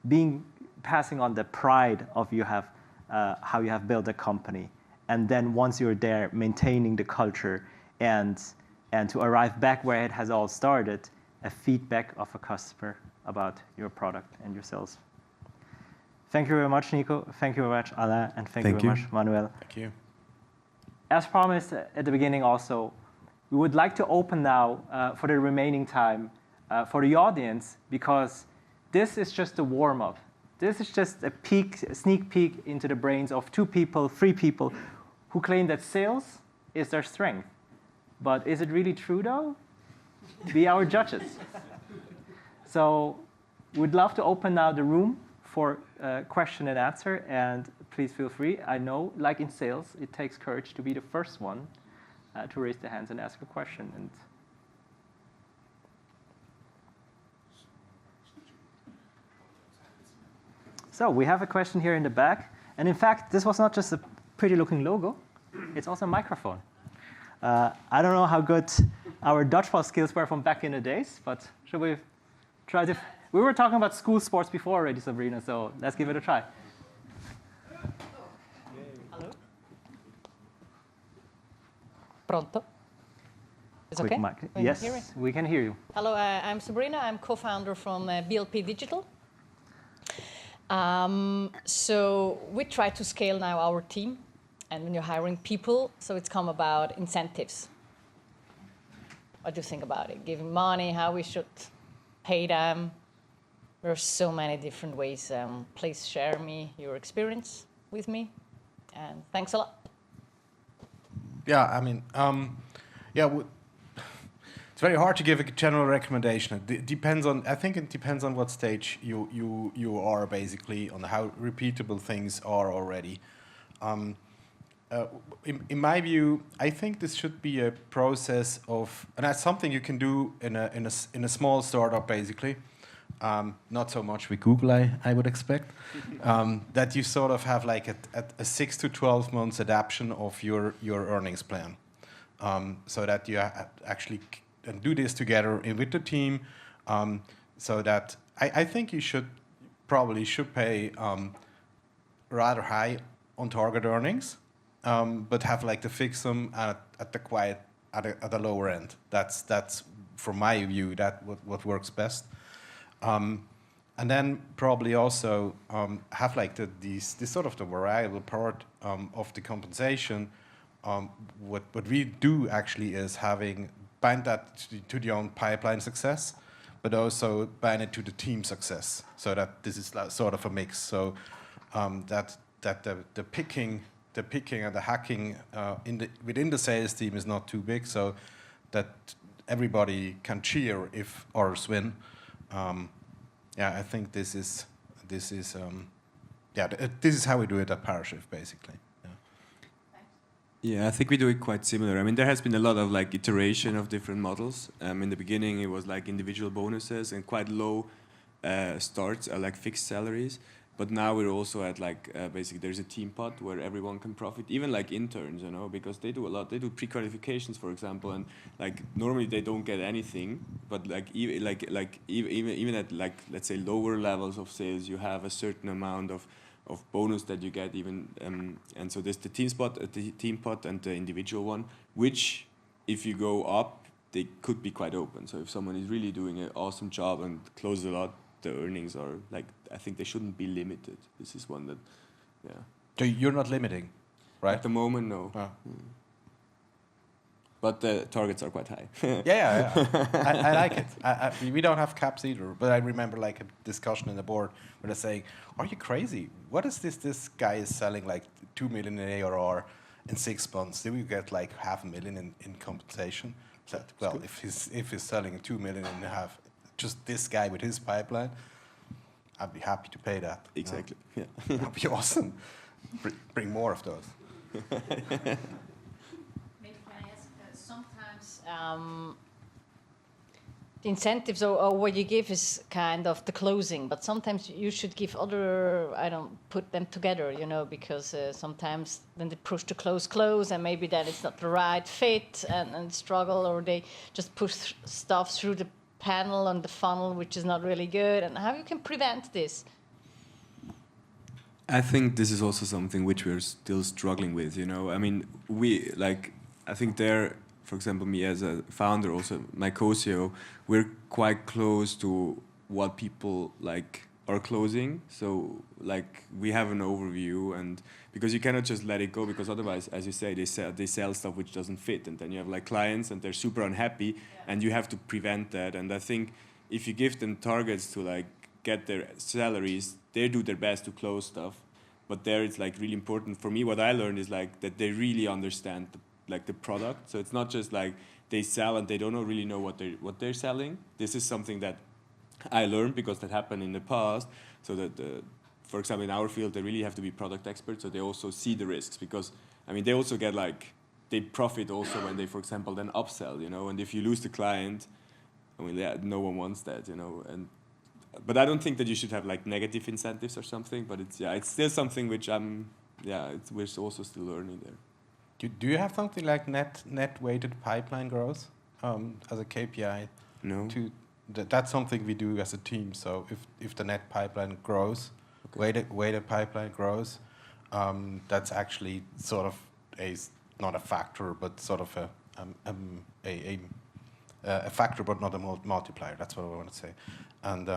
being passing on the pride of how you have built a company, and then once you're there, maintaining the culture and to arrive back where it has all started, a feedback of a customer about your product and your sales. Thank you very much, Nico. Thank you very much, Alain, and thank you very much, Manuel. Thank you. As promised at the beginning also, we would like to open now for the remaining time for the audience, because this is just a warm-up. This is just a sneak peek into the brains of 2 people, 3 people who claim that sales is their strength. But is it really true though? Be our judges. So we'd love to open now the room for question and answer, and please feel free. I know, like in sales, it takes courage to be the first one to raise the hands and ask a question. And so we have a question here in the back. And in fact, this was not just a pretty looking logo, it's also a microphone. I don't know how good our dodgeball skills were from back in the days, but should we try to... We were talking about school sports before already, Sabrina, so let's give it a try. Hello? Pronto? Is Quick okay? mic. Can Yes, you hear me? we can hear you. Hello, I'm Sabrina. I'm co-founder from BLP Digital. So we try to scale now our team, and when you're hiring people, so it's come about incentives. What do you think about it? Giving money, how we should pay them? There are so many different ways. Please share your experience with me, and thanks a lot. Yeah, I mean, it's very hard to give a general recommendation. It depends on. I think it depends on what stage you are, basically, on how repeatable things are already. In my view, I think this should be a process of, and that's something you can do in a small startup, basically. Not so much with Google, I would expect. That you sort of have like a 6 to 12 months adaptation of your earnings plan, so that you actually do this together with the team. So that I think you should pay rather high on target earnings, but have like to fix them at the lower end. That's from my view what works best. And then probably also have like this sort of the variable part of the compensation. What we do actually is bind that to the own pipeline success, but also bind it to the team success, so that this is sort of a mix. So that the picking and the hacking within the sales team is not too big, so that everybody can cheer if ours win. I think this is how we do it at Parashift, basically. Yeah, I think we do it quite similar. I mean, there has been a lot of like iteration of different models. In the beginning, it was like individual bonuses and quite low starts, like fixed salaries. But now we're also at like basically there's a team pot where everyone can profit, even like interns, because they do a lot. They do pre-qualifications, for example, and like normally they don't get anything. But like even at like let's say lower levels of sales, you have a certain amount of bonus that you get even, and so there's the team pot, and the individual one, which if you go up, they could be quite open. So if someone is really doing an awesome job and closes a lot, the earnings are like, I think they shouldn't be limited. This is one that, yeah. So you're not limiting, right? At the moment, no. Oh. But the targets are quite high. Yeah. I like it. We don't have caps either, but I remember like a discussion in the board where they're saying, "Are you crazy? What is this? This guy is selling like 2 million in ARR in 6 months. Then we get like $500,000 in compensation." So, well, if he's selling 2 million and have just this guy with his pipeline, I'd be happy to pay that. Exactly. Yeah. That'd be awesome. Bring more of those. The incentives or what you give is kind of the closing, but sometimes you should give put them together, because sometimes then they push to close, and maybe then it's not the right fit and struggle, or they just push stuff through the panel on the funnel, which is not really good, and how you can prevent this? I think this is also something which we're still struggling with, you know. I mean, I think there, for example, me as a founder, also my co-CEO, we're quite close to what people are closing. So we have an overview, and because you cannot just let it go, because otherwise, as you say, they sell stuff which doesn't fit, and then you have clients and they're super unhappy, and you have to prevent that. And I think if you give them targets to get their salaries, they do their best to close stuff. But there it's really important for me. What I learned is that they really understand the product. So it's not just they sell and they don't really know what they're selling. This is something that I learned because that happened in the past. So that for example, in our field, they really have to be product experts. So they also see the risks, because I mean they also get they profit also when they, for example, then upsell, you know. And if you lose the client, I mean, yeah, no one wants that, you know. But I don't think that you should have negative incentives or something. But it's still something which we're also still learning there. Do you have something like net weighted pipeline growth as a KPI? No. That's something we do as a team. So if the net pipeline grows, weighted pipeline grows, that's actually sort of not a factor, but sort of a factor, but not a multiplier. That's what I want to say. And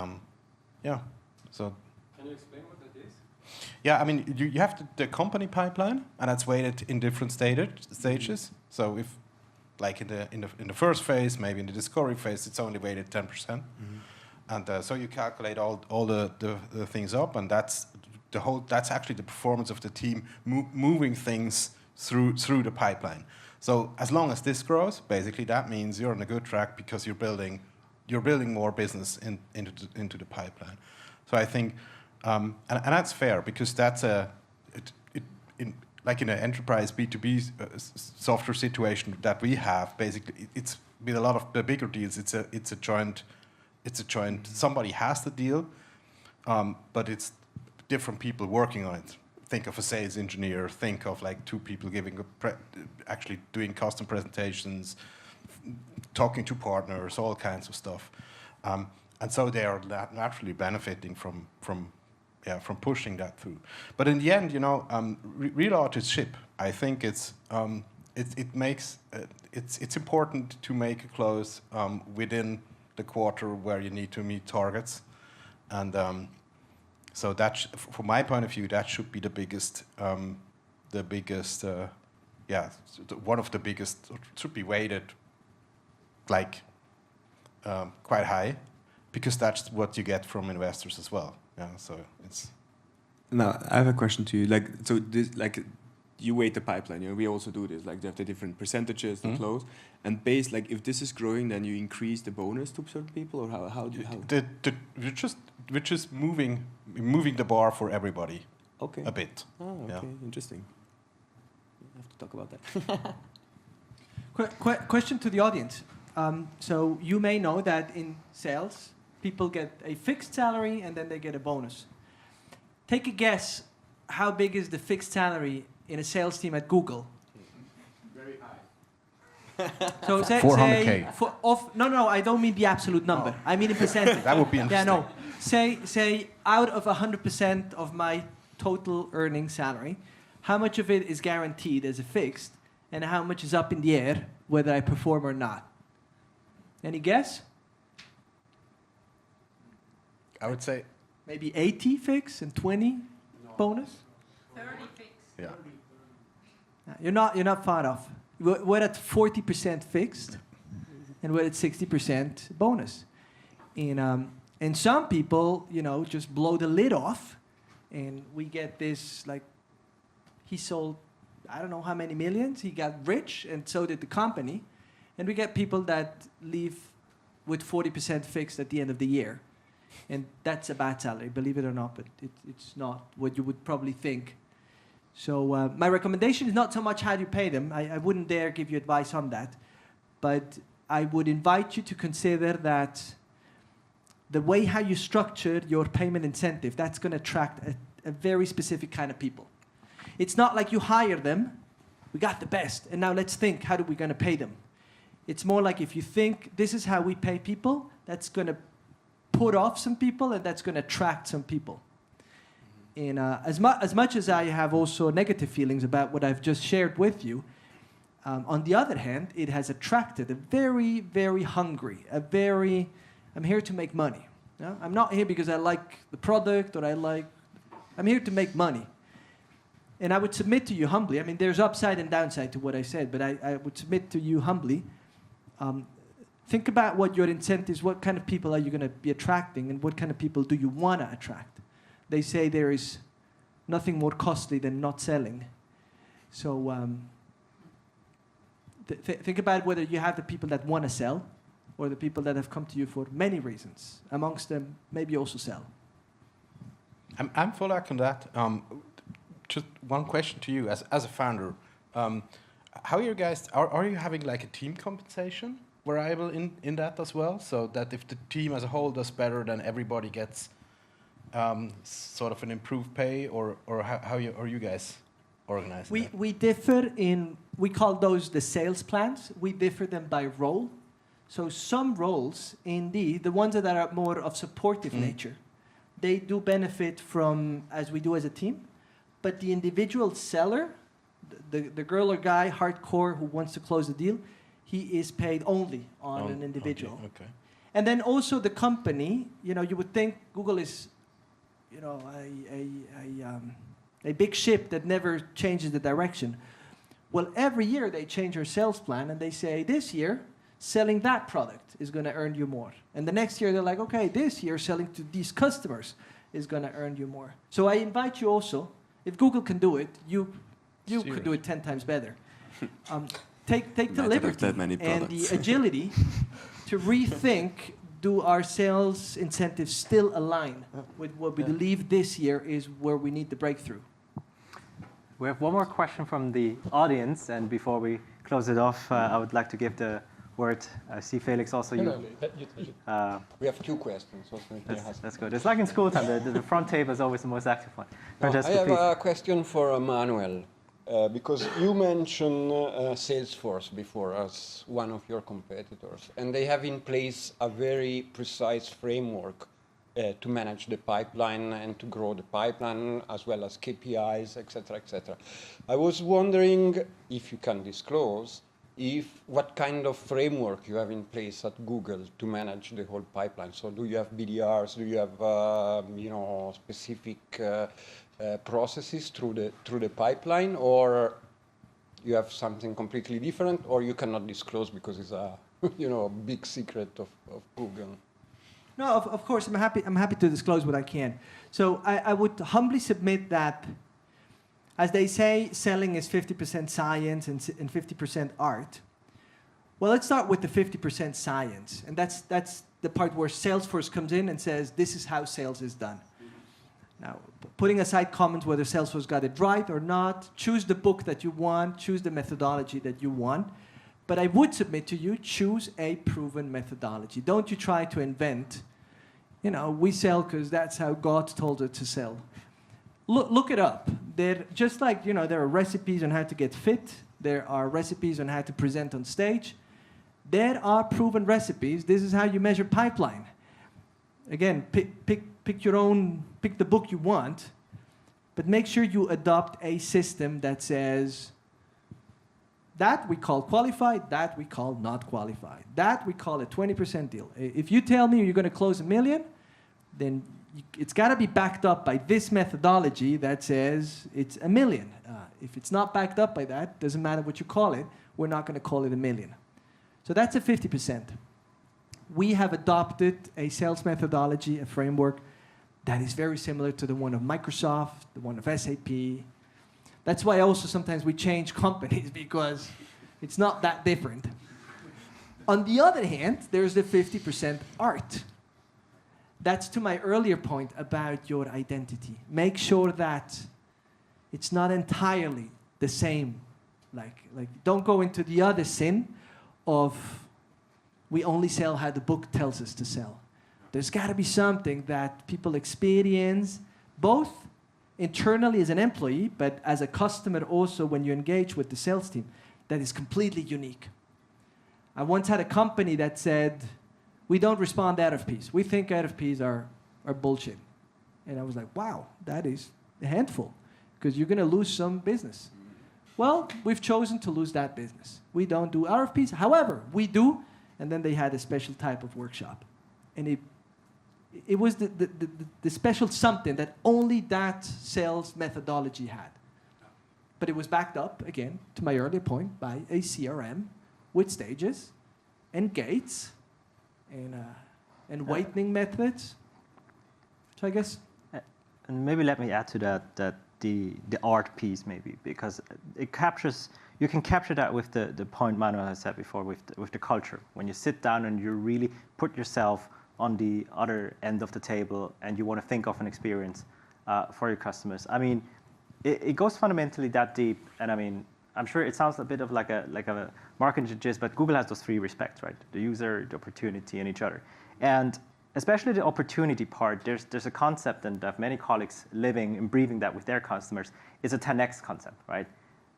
so. Can you explain what that is? Yeah, I mean, you have the company pipeline, and that's weighted in different stages. So if, in the first phase, maybe in the discovery phase, it's only weighted 10%, and so you calculate all the things up, and that's actually the performance of the team moving things through the pipeline. So as long as this grows, basically that means you're on a good track, because you're building more business into the pipeline. So I think, and that's fair, because that's in an enterprise B2B software situation that we have, basically it's with a lot of the bigger deals. It's a joint. Somebody has the deal, but it's different people working on it. Think of a sales engineer. Think of 2 people actually doing custom presentations, talking to partners, all kinds of stuff, and so they are naturally benefiting from pushing that through. But in the end, real authorship, I think it's important to make a close within the quarter where you need to meet targets, and so that, from my point of view, that should be the biggest, one of the biggest. It should be weighted quite high, because that's what you get from investors as well. Yeah, so it's. Now I have a question to you. You weight the pipeline. You know, we also do this. They have the different percentages to close, and based if this is growing, then you increase the bonus to certain people, or how do you? We're just moving the bar for everybody. Okay. A bit. Oh, okay, interesting. We have to talk about that. Question to the audience. So you may know that in sales, people get a fixed salary and then they get a bonus. Take a guess, how big is the fixed salary in a sales team at Google? Very high. So say 400K. No, I don't mean the absolute number. I mean in percentage. That would be interesting. Yeah, no. Say out of 100% of my total earning salary, how much of it is guaranteed as a fixed, and how much is up in the air whether I perform or not? Any guess? I would say maybe 80 fixed and 20 bonus. 30 fixed. Yeah. You're not far off. We're at 40% fixed, and we're at 60% bonus. And some people, just blow the lid off, and we get this he sold, I don't know how many millions. He got rich, and so did the company. And we get people that leave with 40% fixed at the end of the year. And that's a bad salary, believe it or not, but it's not what you would probably think. So my recommendation is not so much how do you pay them. I wouldn't dare give you advice on that. But I would invite you to consider that the way how you structure your payment incentive, that's going to attract a very specific kind of people. It's not like you hire them, we got the best, and now let's think, how are we going to pay them? It's more like if you think this is how we pay people, that's going to put off some people and that's going to attract some people. as much as I have also negative feelings about what I've just shared with you, on the other hand, it has attracted a very, very hungry, I'm here to make money. Yeah? I'm not here because I like the product or I'm here to make money. And I would submit to you humbly, I mean, there's upside and downside to what I said, but I would submit to you humbly, think about what your incentives, what kind of people are you going to be attracting, and what kind of people do you want to attract. They say there is nothing more costly than not selling. So think about whether you have the people that want to sell or the people that have come to you for many reasons. Amongst them, maybe also sell. I'm full back on that. Just one question to you as a founder. How are you guys, are you having like a team compensation variable in that as well? So that if the team as a whole does better, then everybody gets sort of an improved pay, or how are you guys organized? We differ we call those the sales plans. We differ them by role. So some roles, indeed, the ones that are more of supportive nature, they do benefit from, as we do as a team, but the individual seller, the girl or guy, hardcore, who wants to close the deal, he is paid only on an individual. Okay. And then also the company, you would think Google is, a big ship that never changes the direction. Well, every year they change their sales plan and they say, this year, selling that product is going to earn you more. And the next year they're like, okay, this year selling to these customers is going to earn you more. So I invite you also, if Google can do it, you could do it 10 times better. Take the liberty and the agility to rethink, do our sales incentives still align with what we believe this year is where we need the breakthrough? We have one more question from the audience, and before we close it off, I would like to give the word. I see Felix also. We have two questions. That's good. It's like in school time. The front table is always the most active one. I have a question for Manuel. Because you mentioned Salesforce before as one of your competitors, and they have in place a very precise framework to manage the pipeline and to grow the pipeline, as well as KPIs, etc., etc. I was wondering if you can disclose what kind of framework you have in place at Google to manage the whole pipeline. So do you have BDRs? Do you have specific processes through the pipeline, or you have something completely different, or you cannot disclose because it's a big secret of Google? No, of course I'm happy to disclose what I can. So I would humbly submit that, as they say, selling is 50% science and 50% art. Well, let's start with the 50% science, and that's the part where Salesforce comes in and says this is how sales is done. Now, putting aside comments whether Salesforce got it right or not, choose the book that you want, choose the methodology that you want. But I would submit to you, choose a proven methodology. Don't you try to invent, we sell because that's how God told us to sell. Look it up. They're just like, there are recipes on how to get fit. There are recipes on how to present on stage. There are proven recipes. This is how you measure pipeline. Again, pick the book you want, but make sure you adopt a system that says, that we call qualified, that we call not qualified. That we call a 20% deal. If you tell me you're going to close $1 million, then it's got to be backed up by this methodology that says it's $1 million. If it's not backed up by that, doesn't matter what you call it, we're not going to call it $1 million. So that's a 50%. We have adopted a sales methodology, a framework that is very similar to the one of Microsoft, the one of SAP. That's why also sometimes we change companies, because it's not that different. On the other hand, there's the 50% art. That's to my earlier point about your identity. Make sure that it's not entirely the same. Like don't go into the other sin of we only sell how the book tells us to sell. There's got to be something that people experience, both internally as an employee, but as a customer also when you engage with the sales team, that is completely unique. I once had a company that said, we don't respond to RFPs. We think RFPs are bullshit. And I was like, wow, that is a handful, because you're going to lose some business. Well, we've chosen to lose that business. We don't do RFPs. However, we do. And then they had a special type of workshop. And it was the special something that only that sales methodology had. But it was backed up, again, to my earlier point, by a CRM with stages and gates and weighting methods. So I guess... And maybe let me add to that the art piece maybe, because it captures, you can capture that with the point Manuel has said before with the culture. When you sit down and you really put yourself on the other end of the table and you want to think of an experience for your customers. I mean, it goes fundamentally that deep, and I mean, I'm sure it sounds a bit of like a marketing gist, but Google has those three respects, right? The user, the opportunity, and each other. And especially the opportunity part, there's a concept, and I have many colleagues living and breathing that with their customers. It's a 10x concept, right?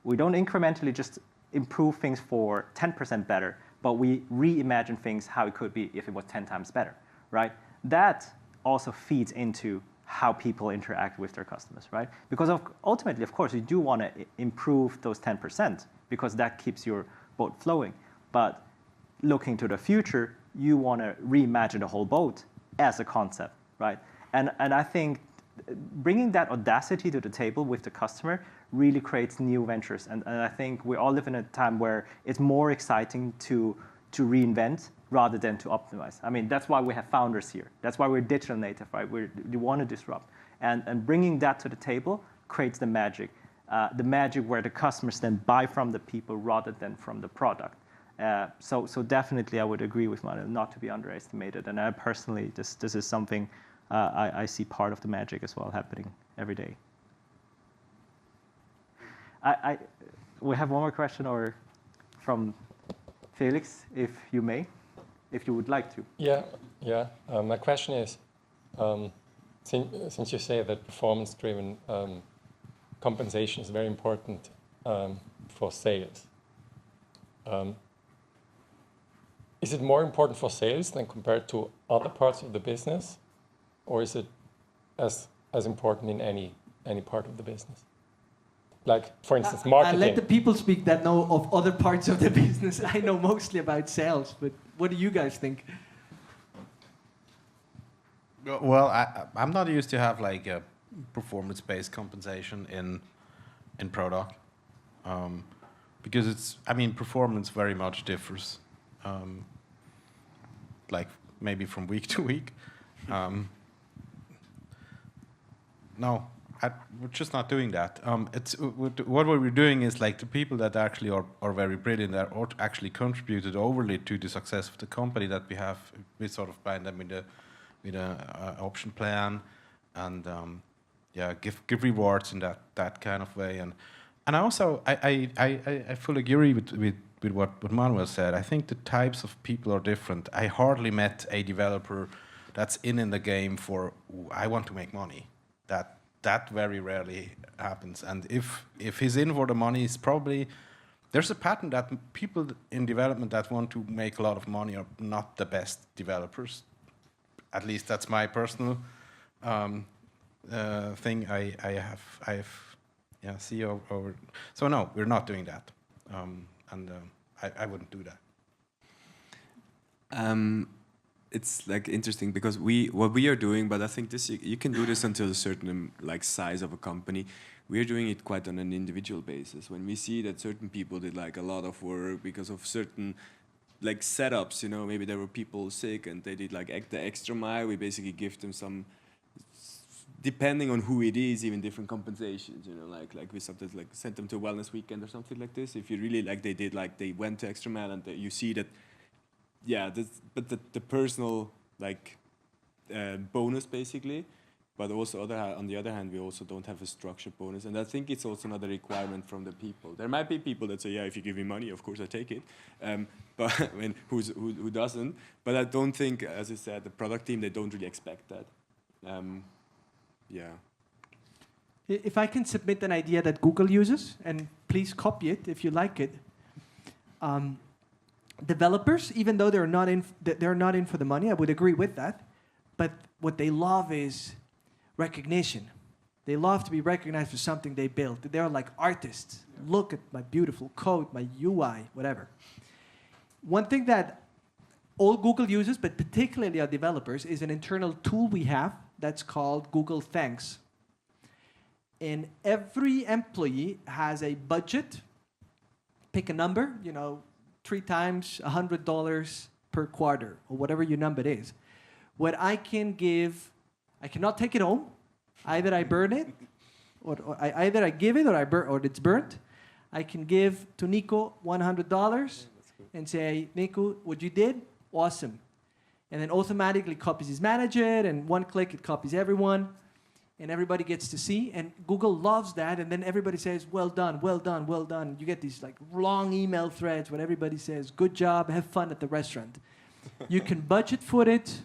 We don't incrementally just improve things for 10% better, but we reimagine things how it could be if it was 10 times better, right? That also feeds into how people interact with their customers, right? Because ultimately, of course, you do want to improve those 10% because that keeps your boat flowing. But looking to the future, you want to reimagine the whole boat as a concept, right? And I think bringing that audacity to the table with the customer really creates new ventures. And I think we all live in a time where it's more exciting to reinvent rather than to optimize. I mean, that's why we have founders here. That's why we're digital native, right? We want to disrupt. And bringing that to the table creates the magic where the customers then buy from the people rather than from the product. So definitely I would agree with Manuel, not to be underestimated. And I personally, this is something I see part of the magic as well happening every day. We have one more question from Felix, if you may, if you would like to. Yeah. My question is, since you say that performance-driven compensation is very important for sales, is it more important for sales than compared to other parts of the business, or is it as important in any part of the business? Like, for instance, marketing. I let the people speak that know of other parts of the business. I know mostly about sales, but what do you guys think? Well, I'm not used to have like a performance-based compensation in product, because performance very much differs, like maybe from week to week. No. We're just not doing that. What we're doing is like the people that actually are very brilliant, that actually contributed overly to the success of the company that we have. We sort of bind them with a option plan, and give rewards in that kind of way. And I also I fully agree with what Manuel said. I think the types of people are different. I hardly met a developer that's in the game for I want to make money. That very rarely happens. And if he's in for the money, it's probably, there's a pattern that people in development that want to make a lot of money are not the best developers. At least that's my personal thing. I have CEO over. So no, we're not doing that. I wouldn't do that. It's like interesting because what we are doing, but I think you can do this until a certain like size of a company. We are doing it quite on an individual basis. When we see that certain people did like a lot of work because of certain like setups, maybe there were people sick and they did like the extra mile. We basically give them some, depending on who it is, even different compensations. Like we sometimes like sent them to a wellness weekend or something like this. If you really like they went to extra mile and you see that. Yeah, but the personal like bonus basically, but also on the other hand, we also don't have a structured bonus, and I think it's also another requirement from the people. There might be people that say, yeah, if you give me money, of course I take it, but who doesn't? But I don't think, as I said, the product team, they don't really expect that. If I can submit an idea that Google uses, and please copy it if you like it. Developers, even though they're not in for the money, I would agree with that. But what they love is recognition. They love to be recognized for something they built. They're like artists. Look at my beautiful code, my UI, whatever. One thing that all Google uses, but particularly our developers, is an internal tool we have that's called Google Thanks. And every employee has a budget. Pick a number, 3 times $100 per quarter, or whatever your number is. What I can give, I cannot take it home. Either I burn it, or either I give it, or it's burnt. I can give to Nico $100 and say, Nico, what you did, awesome. And then automatically copies his manager, and one click it copies everyone, and everybody gets to see. And Google loves that, and then everybody says, well done, well done, well done. You get these like long email threads where everybody says, good job, have fun at the restaurant. You can budget for it.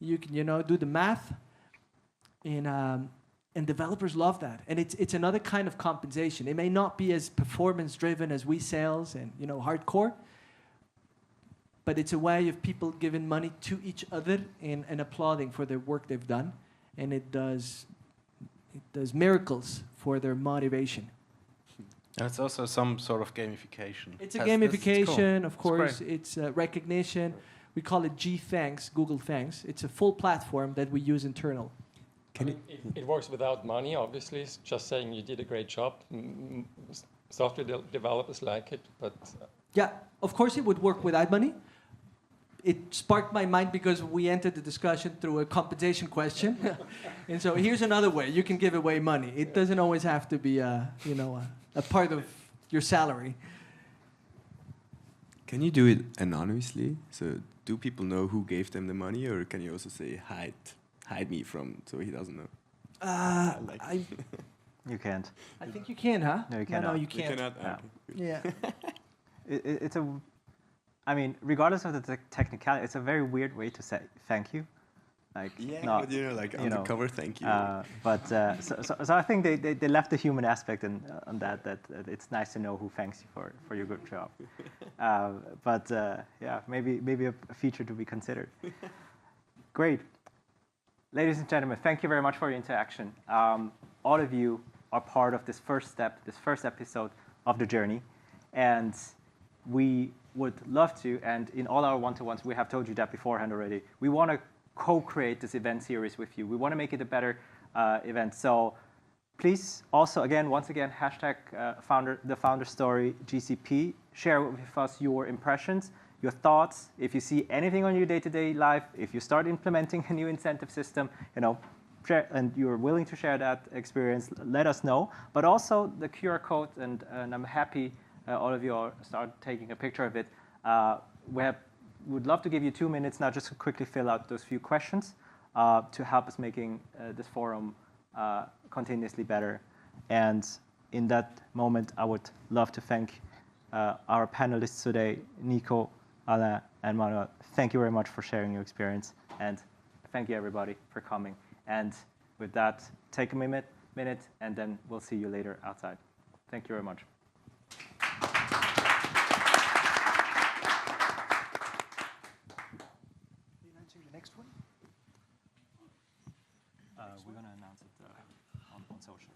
You can, do the math. And developers love that. And it's another kind of compensation. It may not be as performance-driven as we sales and, hardcore, but it's a way of people giving money to each other and applauding for their work they've done. And it does miracles for their motivation. And it's also some sort of gamification. It's a gamification, cool. Of course. It's recognition. We call it G-Thanks, Google Thanks. It's a full platform that we use internal. It works without money, obviously. It's just saying you did a great job. Software developers like it, but... Yeah, of course it would work without money. It sparked my mind because we entered the discussion through a compensation question. And so here's another way. You can give away money. It doesn't always have to be a part of your salary. Can you do it anonymously? So do people know who gave them the money, or can you also say hide me from, so he doesn't know? You can't. I think you can, huh? No, you cannot. No, you can't. You cannot? Yeah. It's a, I mean, regardless of the technicality, it's a very weird way to say thank you. Like, but undercover thank you. So I think they left the human aspect on that it's nice to know who thanks you for your good job. Maybe a feature to be considered. Great. Ladies and gentlemen, thank you very much for your interaction. All of you are part of this first step, this first episode of the journey. And we would love to, and in all our one-to-ones, we have told you that beforehand already, we want to co-create this event series with you. We want to make it a better event. So please also, once again, hashtag the founder story GCP. Share with us your impressions, your thoughts. If you see anything on your day-to-day life, if you start implementing a new incentive system, share, and you're willing to share that experience, let us know. But also the QR code, and I'm happy all of you are start taking a picture of it. We'd love to give you 2 minutes now just to quickly fill out those few questions to help us making this forum continuously better. And in that moment, I would love to thank our panelists today, Nico, Alain, and Manuel. Thank you very much for sharing your experience. And thank you, everybody, for coming. And with that, take a minute, and then we'll see you later outside. Thank you very much. We're going to announce it on social.